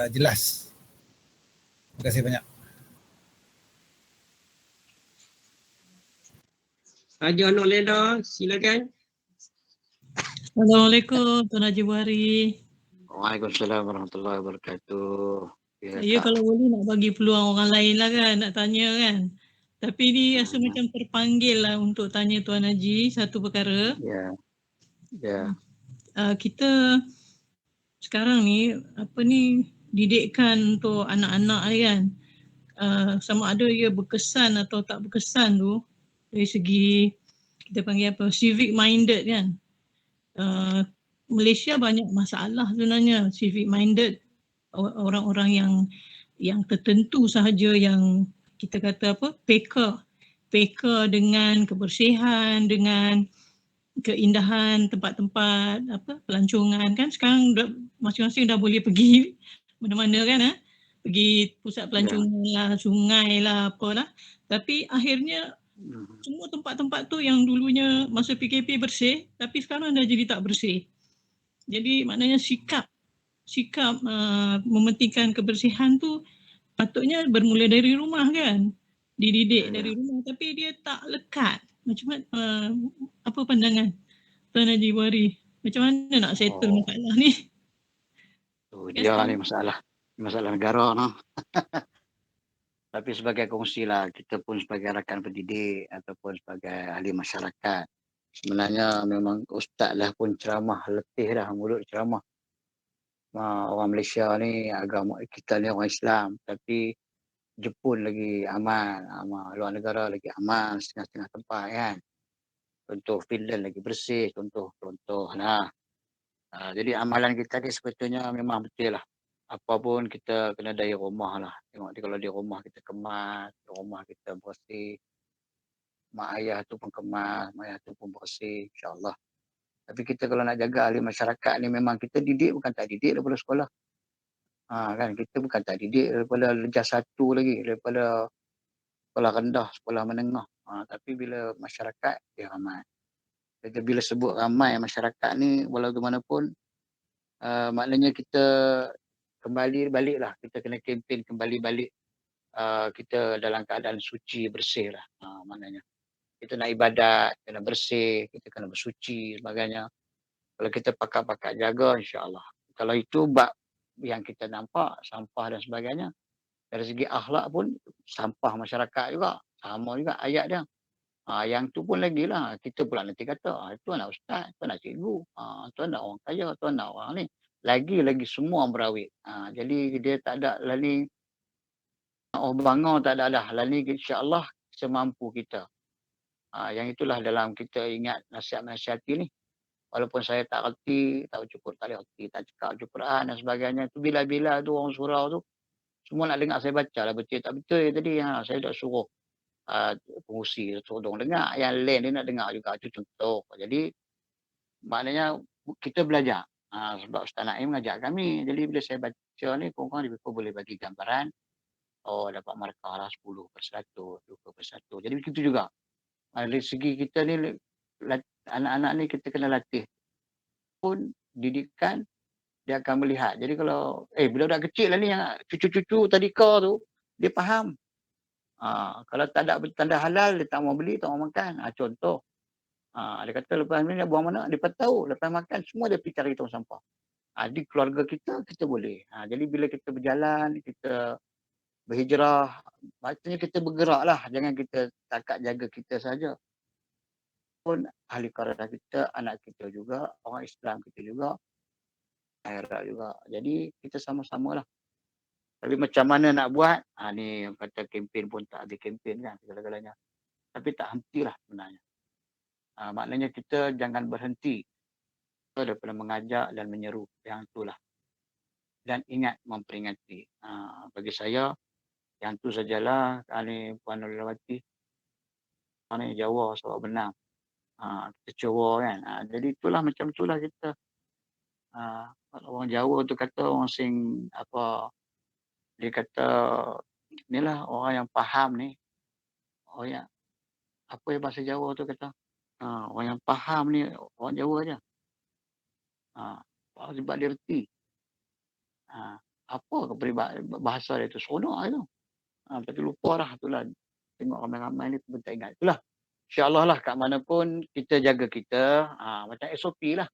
Jelas. Terima kasih banyak. Haji Anwar Leda, silakan. Assalamualaikum Tuan Haji Buhari. Waalaikumsalam warahmatullahi wabarakatuh. Saya kalau boleh nak bagi peluang orang lain lah kan, nak tanya kan. Tapi ni rasa macam terpanggil lah untuk tanya Tuan Haji satu perkara. Ya. Kita sekarang ni didikan untuk anak-anak ni kan, sama ada ia berkesan atau tak berkesan tu dari segi kita panggil apa, civic minded kan. Malaysia banyak masalah sebenarnya civic minded, orang-orang yang tertentu sahaja yang kita kata apa, peka dengan kebersihan, dengan keindahan tempat-tempat pelancongan kan. Sekarang masing-masing dah boleh pergi mana-mana kan, pergi pusat pelancongan lah, sungai lah, apalah. Tapi akhirnya semua tempat-tempat tu yang dulunya masa PKP bersih, tapi sekarang dah jadi tak bersih. Jadi maknanya sikap mementingkan kebersihan tu patutnya bermula dari rumah kan, dididik dari rumah, tapi dia tak lekat. Macam mana, apa pandangan Tuan Haji Buhari? Macam mana nak settle masalah ni? Dia ni masalah negara no. Tapi sebagai kongsi lah, kita pun sebagai rakan pendidik ataupun sebagai ahli masyarakat, sebenarnya memang ustaz lah pun ceramah, letih dah mulut ceramah. Orang Malaysia ni, agama kita ni orang Islam, tapi Jepun lagi aman, luar negara lagi aman, setengah-setengah tempat kan. Contoh Finland lagi bersih, contoh lah. Jadi amalan kita ni sebetulnya memang betul lah. Apa pun kita kena dari rumah lah. Tengok kalau di rumah kita kemas, di rumah kita bersih, mak ayah tu pun kemas, mak ayah tu pun bersih, insyaAllah. Tapi kita kalau nak jaga ahli masyarakat ni, memang kita didik bukan tak didik daripada sekolah. Kan kita bukan tak didik daripada darjah 1 lagi, daripada sekolah rendah, sekolah menengah. Tapi bila masyarakat dia ramai. Jadi bila sebut ramai masyarakat ni, walau bagaimanapun, maknanya kita kembali balik lah. Kita kena kempen kembali balik. Kita dalam keadaan suci, bersih lah. Maknanya kita nak ibadat, kena bersih, kita kena bersuci sebagainya. Kalau kita pakat-pakat jaga, insyaAllah. Kalau itu bab yang kita nampak, sampah dan sebagainya. Dari segi akhlak pun, sampah masyarakat juga. Sama juga ayat dia. Yang tu pun lagi lah. Kita pula nanti kata, itu anak ustaz, itu anak cikgu, itu anak orang kaya, itu anak orang ni. Lagi-lagi semua berawit. Jadi dia tak ada lah ni. Bangun tak ada dah. Lah ni insyaAllah semampu kita. Yang itulah dalam kita ingat nasihat-nasihat ni. Walaupun saya tak reti, tak cukup, tak boleh reti, tak cakap Al-Quran dan sebagainya. Tu bila-bila tu orang surau tu, semua nak dengar saya baca lah, betul tak betul tadi. Saya dah suruh pengusi tolong dengar, yang lain dia nak dengar juga, itu contoh. Jadi maknanya kita belajar. Sebab Ustaz Naim mengajar kami. Jadi bila saya baca ni, korang lebih kurang boleh bagi gambaran. Oh, dapat markah lah 10%, 20%. Jadi begitu juga. Dari segi kita ni, anak-anak ni kita kena latih. Pun didikan, dia akan melihat. Jadi kalau, budak-budak kecil lah ni, yang cucu-cucu tadika tu, dia faham. Kalau tak ada tanda halal, dia tak mau beli, tak mau makan. Contoh. Dia kata lepas ni dia buang mana, dia pun tahu. Lepas makan, semua dia pergi cari tong sampah. Di keluarga kita, kita boleh. Jadi bila kita berjalan, kita berhijrah, maksudnya kita bergerak lah. Jangan kita takat jaga kita saja. Pun ahli keluarga kita, anak kita juga, orang Islam kita juga, akhirat juga. Jadi kita sama-sama lah. Tapi macam mana nak buat, ni kata kempen pun tak ada kempen kan, segala-galanya. Tapi tak hentilah sebenarnya. Maknanya kita jangan berhenti daripada mengajak dan menyeru. Yang itulah. Dan ingat memperingati. Bagi saya, yang tu sajalah. Ni Puan Nurulawati. Ni Jawa sebab benar. Kita Jawa kan. Jadi itulah macam itulah kita. Orang Jawa tu kata orang sing apa, dia kata inilah orang yang faham ni. Orang yang apa yang bahasa Jawa tu kata. Orang yang faham ni orang Jawa aja. Sebab dia reti. Apa bahasa dia tu, seronok lah tu. Tapi lupa dah itulah. Tengok ramai-ramai ni pun tak ingat. Itulah. InsyaAllah lah kat mana pun kita jaga kita. Macam SOP lah.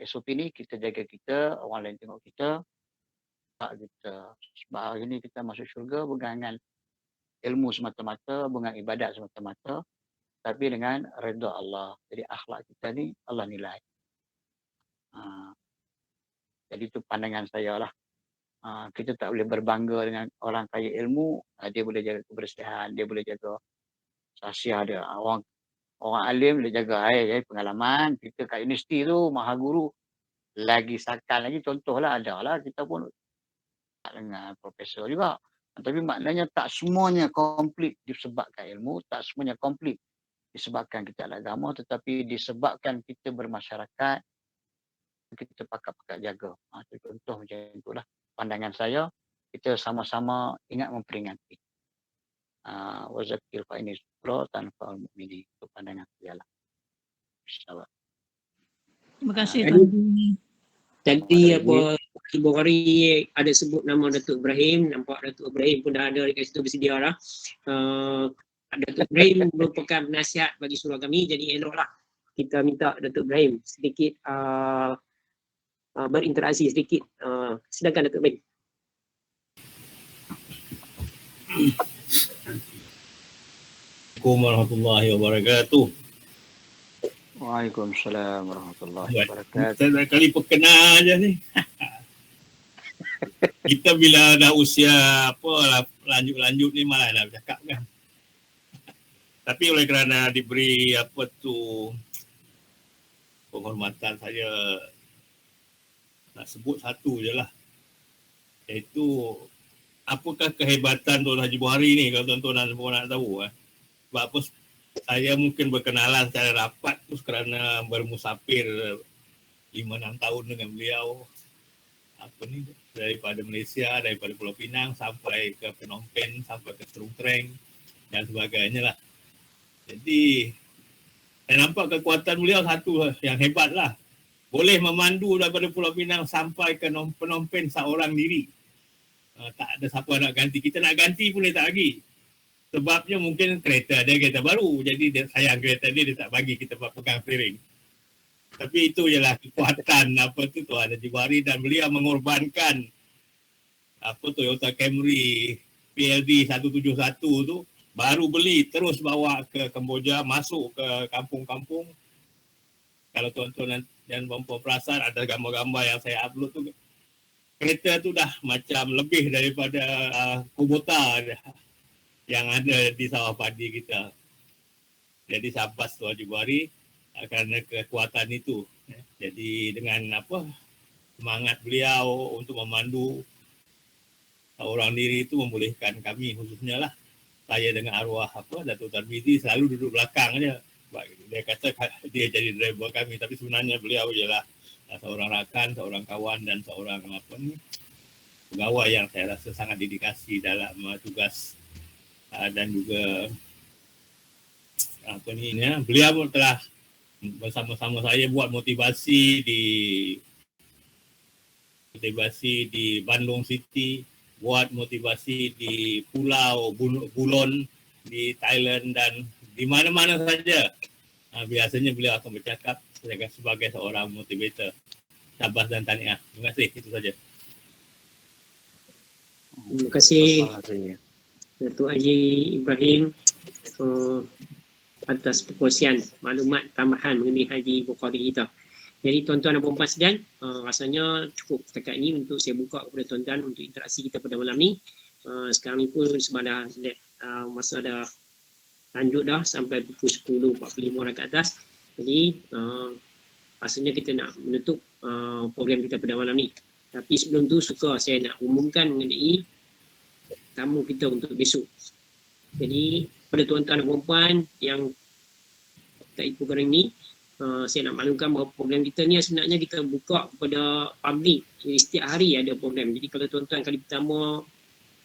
SOP ni kita jaga kita, orang lain tengok kita. Sebab hari ni kita masuk syurga bukan dengan ilmu semata-mata, bukan ibadat semata-mata. Tapi dengan redha Allah. Jadi akhlak kita ni Allah nilai. Jadi itu pandangan saya lah. Kita tak boleh berbangga dengan orang kaya ilmu. Dia boleh jaga kebersihan, dia boleh jaga sahsiah dia. Orang alim dia jaga pengalaman. Kita kat universiti tu, maha guru. Lagi sakal lagi, contohlah ada lah. Kita pun tak dengan profesor juga. Tapi maknanya tak semuanya komplit disebabkan ilmu. Tak semuanya komplit disebabkan kita ada agama. Tetapi disebabkan kita bermasyarakat. Kita pakat-pakat jaga. Itu contoh macam itulah. Pandangan saya, kita sama-sama ingat memperingati. Wazakir fa'ini syukra tanfa'ul mu'mini. Itu pandangan saya lah. InsyaAllah. Terima kasih Tuan Haji. Tadi apa Ibu Hari ada sebut nama Datuk Ibrahim, nampak Datuk Ibrahim pun dah ada dekat situ bersedia lah. Datuk Ibrahim merupakan penasihat bagi surau kami, jadi eloklah kita minta Datuk Ibrahim sedikit berinteraksi sedikit. Silakan Datuk Ibrahim. Assalamualaikum warahmatullahi wabarakatuh. Waalaikumsalam warahmatullahi wabarakatuh. Saya dah kali perkenal je ni. Kita bila dah usia lanjut-lanjut ni malah dah bercakap kan. Tapi oleh kerana diberi penghormatan, saya nak sebut satu je lah. Iaitu apakah kehebatan Tuan Haji Buhari ni, kalau tuan-tuan semua nak tahu. Sebab apa saya mungkin berkenalan secara rapat tu kerana bermusafir 5-6 tahun dengan beliau. Daripada Malaysia, daripada Pulau Pinang sampai ke Phnom Penh, sampai ke Serung Treng dan sebagainya lah. Jadi saya nampak kekuatan beliau satu yang hebat lah. Boleh memandu daripada Pulau Pinang sampai ke Phnom Penh seorang diri. Tak ada siapa nak ganti. Kita nak ganti pun dia tak bagi. Sebabnya mungkin kereta dia kereta baru. Jadi dia sayang kereta dia tak bagi kita pegang steering. Tapi itu ialah kekuatan Tuan Haji Buhari, dan beliau mengorbankan Toyota Camry PLD 171 tu, baru beli terus bawa ke Kemboja, masuk ke kampung-kampung. Kalau tuan-tuan dan puan-puan perasan, ada gambar-gambar yang saya upload tu, kereta tu dah macam lebih daripada Kubota yang ada di sawah padi kita. Jadi sabas Tuan Haji Buhari kerana kekuatan itu. Jadi dengan semangat beliau untuk memandu orang diri itu membolehkan kami khususnya lah saya dengan arwah Datuk Tarmizi selalu duduk belakang aja. Dia kata dia jadi driver kami, tapi sebenarnya beliau ialah seorang rakan, seorang kawan dan seorang pegawai yang saya rasa sangat dedikasi dalam tugas dan juga beliau pun telah bersama-sama saya buat motivasi di Bandung City, buat motivasi di Pulau Bulon di Thailand dan di mana-mana saja. Biasanya beliau akan bercakap sebagai seorang motivator. Syabas dan tahniah. Terima kasih, itu saja. Terima kasih Datuk Haji Ibrahim atas perkongsian maklumat tambahan mengenai Haji Bukhari kita. Jadi tuan-tuan dan puan-puan sekalian, rasanya cukup setakat ini untuk saya buka kepada tuan-tuan untuk interaksi kita pada malam ni. Sekarang ni pun sebab masa dah lanjut dah sampai pukul 10.45 ke atas. Jadi rasanya kita nak menutup program kita pada malam ni. Tapi sebelum tu suka saya nak umumkan mengenai tamu kita untuk besok. Jadi pada tuan-tuan dan puan-puan yang tak ikut program ni, saya nak maklumkan bahawa program kita ni sebenarnya kita buka kepada public. Jadi setiap hari ada program. Jadi kalau tuan-tuan kali pertama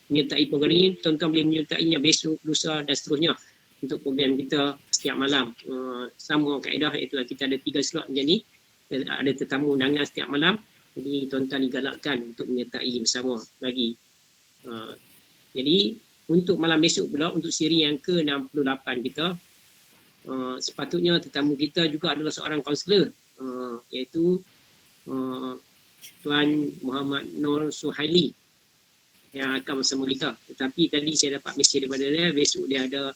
menyertai program ni, tuan-tuan boleh menyertainya besok, lusa dan seterusnya untuk program kita setiap malam. Sama kaedah iaitu kita ada 3 slot jadi ada tetamu undangan setiap malam. Jadi tuan-tuan digalakkan untuk menyertai bersama lagi. Jadi untuk malam besok pula, untuk siri yang ke-68 kita, sepatutnya tetamu kita juga adalah seorang kaunselor, iaitu Tuan Muhammad Nur Suhaili yang akan bersama kita. Tetapi tadi saya dapat mesej daripada dia, besok dia ada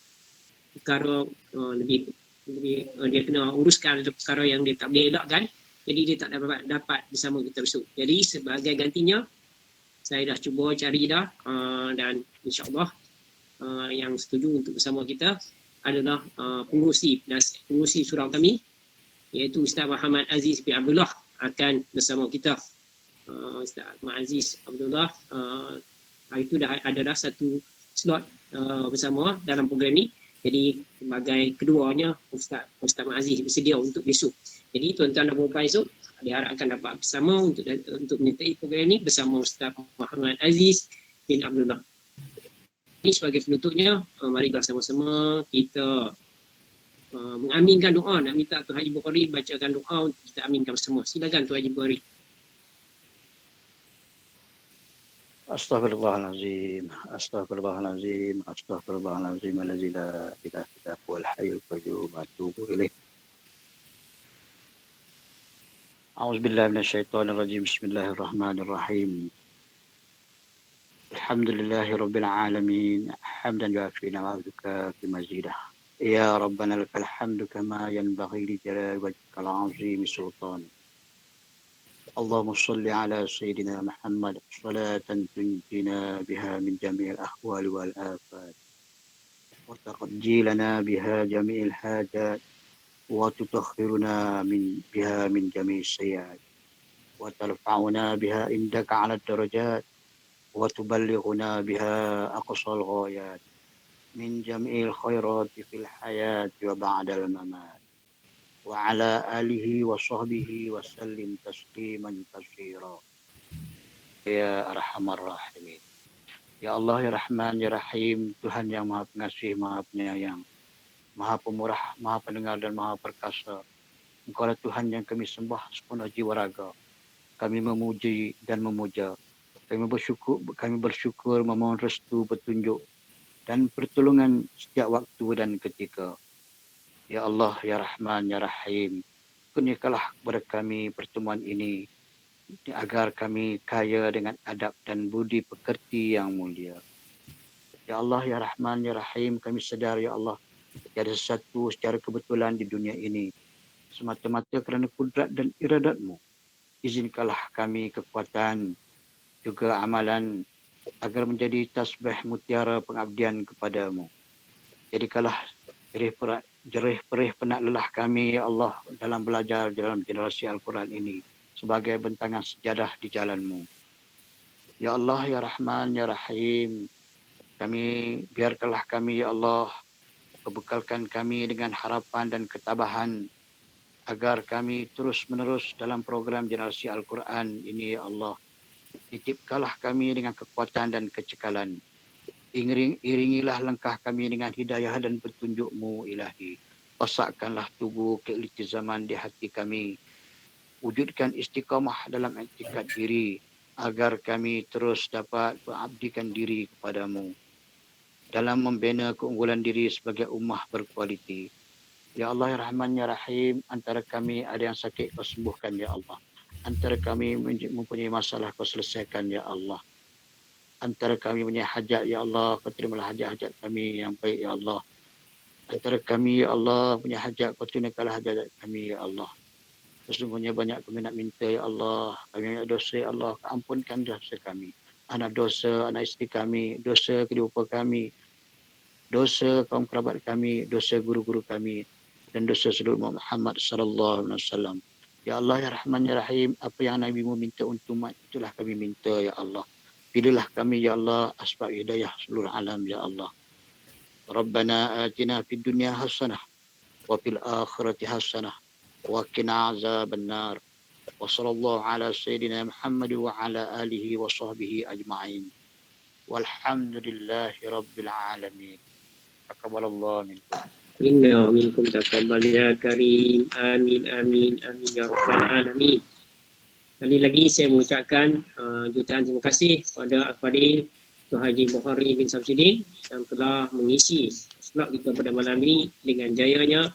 perkara lebih dia kena uruskan perkara yang dia tak boleh elakkan, jadi dia tak dapat bersama kita besok. Jadi sebagai gantinya saya dah cuba cari dah dan insya-Allah yang setuju untuk bersama kita adalah pengurusi surau kami, iaitu Ustaz Muhammad Aziz bin Abdullah akan bersama kita. Ustaz Muhammad Aziz Abdullah hari itu dah ada satu slot bersama dalam program ni. Jadi sebagai keduanya Ustaz Muhammad Aziz bersedia untuk besok. Jadi tuan-tuan dan puan-puan esok diharapkan dapat bersama untuk menyertai program ni bersama Ustaz Muhammad Aziz bin Abdullah. Ini sebagai penutupnya, mari bersama-sama kita mengaminkan doa. Nak minta Tuan Haji Bukhari bacakan doa untuk kita aminkan bersama. Silakan Tuan Haji Bukhari. Astaghfirullahalazim, astaghfirullahalazim, astaghfirullahalazim, allazi la ilaha illa huwal hayyul qayyum, atubu ilaih. A'udzubillahi minasyaitonirrajim. Bismillahirrahmanirrahim. Alhamdulillahi Rabbil Alamin. Hamdan yuafi na'udzuka fi mazidah. Ya Rabbana lakal hamdu kama yanbaghi li jalali wajhikal azim sultan. Allahumma salli ala Sayyidina Muhammad salatan tunjina biha min jami'il ahwali wal afat. Wa taqdi lana biha jami'il hajat. Wa tutakhiruna biha min jami'is sayyi'at. Wa tarfa'una biha indaka ala darajat. وتبلغنا بها أقصى الغايات من جميع الخيرات في الحياة وبعد الممات وعلى آله وصحبه وسلم تسليما كثيرا يا أرحم الراحمين. Ya Allah, ya Rahman, ya Rahim, Tuhan yang Maha Pengasih, Maha Penyayang, Maha Pemurah, Maha Pendengar dan Maha Perkasa. Engkau adalah Tuhan yang kami sembah sepenuh jiwa raga. Kami memuji dan memuja. Kami bersyukur memohon restu, petunjuk dan pertolongan setiap waktu dan ketika. Ya Allah, ya Rahman, ya Rahim, kurniakanlah kepada kami pertemuan ini agar kami kaya dengan adab dan budi pekerti yang mulia. Ya Allah, ya Rahman, ya Rahim, kami sedar, ya Allah, tiada sesuatu secara kebetulan di dunia ini, semata-mata kerana kudrat dan iradat-Mu. Izinkanlah kami kekuatan, juga amalan agar menjadi tasbih mutiara pengabdian kepadamu. Jadikanlah jerih perih penat lelah kami, ya Allah, dalam belajar dalam generasi Al-Quran ini sebagai bentangan sejadah di jalanmu. Ya Allah, ya Rahman, ya Rahim, Biarkanlah kami ya Allah, bekalkan kami dengan harapan dan ketabahan agar kami terus menerus dalam program generasi Al-Quran ini ya Allah. Titipkanlah kami dengan kekuatan dan kecekalan. Iringilah langkah kami dengan hidayah dan petunjuk-Mu ilahi. Pasakkanlah tubuh keiltizaman di hati kami. Wujudkan istiqamah dalam i'tikad diri agar kami terus dapat mengabdikan diri kepadamu dalam membina keunggulan diri sebagai ummah berkualiti. Ya Allah, ya Rahman, ya Rahim, antara kami ada yang sakit, Kau sembuhkan, ya Allah. Antara kami mempunyai masalah, Kau selesaikan, ya Allah. Antara kami punya hajat, ya Allah, Kau terimalah hajat-hajat kami yang baik, ya Allah. Antara kami, ya Allah, punya hajat, Kau tunaikanlah hajat kami, ya Allah. Sesungguhnya banyak kami nak minta, ya Allah. Kami banyak dosa, ya Allah. Ampunkan dosa kami. Anak dosa, anak isteri kami, dosa kedua bapa kami, dosa kaum kerabat kami, dosa guru-guru kami, dan dosa seluruh umat Muhammad sallallahu alaihi wasallam. Ya Allah, ya Rahman, ya Rahim, apa yang Nabi-Mu minta untuk umat, itulah kami minta, ya Allah. Pilihlah kami, ya Allah, asbab hidayah seluruh alam, ya Allah. Rabbana atina fid dunya hasanah wa fil akhirati hasanah wa qina azabannar. Wa sallallahu ala sayyidina Muhammad wa ala alihi wa sahbihi ajma'in. Walhamdulillahi rabbil alamin. Taqabbalallahu minkum. Inna minkum taqabbal ya karim. Amin amin amin ya rabbal alamin. Kali lagi saya mengucapkan jutaan terima kasih kepada Al-Fadhil Tuan Haji Bukhari bin Samsudin yang telah mengisi slot kita pada malam ini dengan jayanya,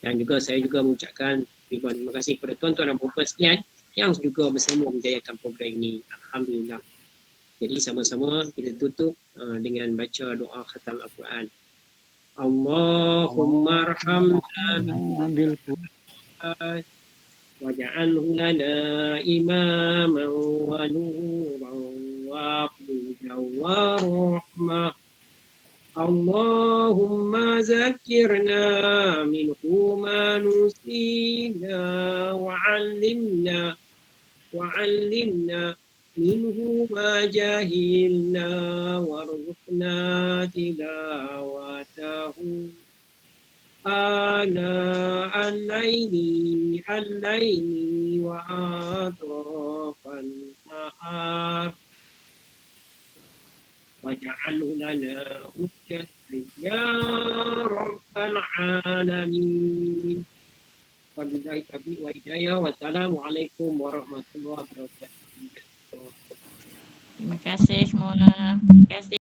dan juga saya juga mengucapkan terima kasih kepada tuan-tuan dan puan-puan sekalian yang juga bersama menjayakan program ini. Alhamdulillah. Jadi sama-sama kita tutup dengan baca doa khatam Al-Quran. Allahumma arhamna bil Quran waj'alhu lana imaman wa nuran wa hudan wa rahmah. Allahumma zakirna minhu ma nusina wa'allimna minhu ma jahilna warzuqna tilawatahu ana al-laili wa atrafan nahar waj'alhu lana hujjatan ya rabbal alamin. Wabillahi taufiq wa hidayah. Wassalamualaikum warahmatullahi wabarakatuh. Terima kasih semua. Terima kasih.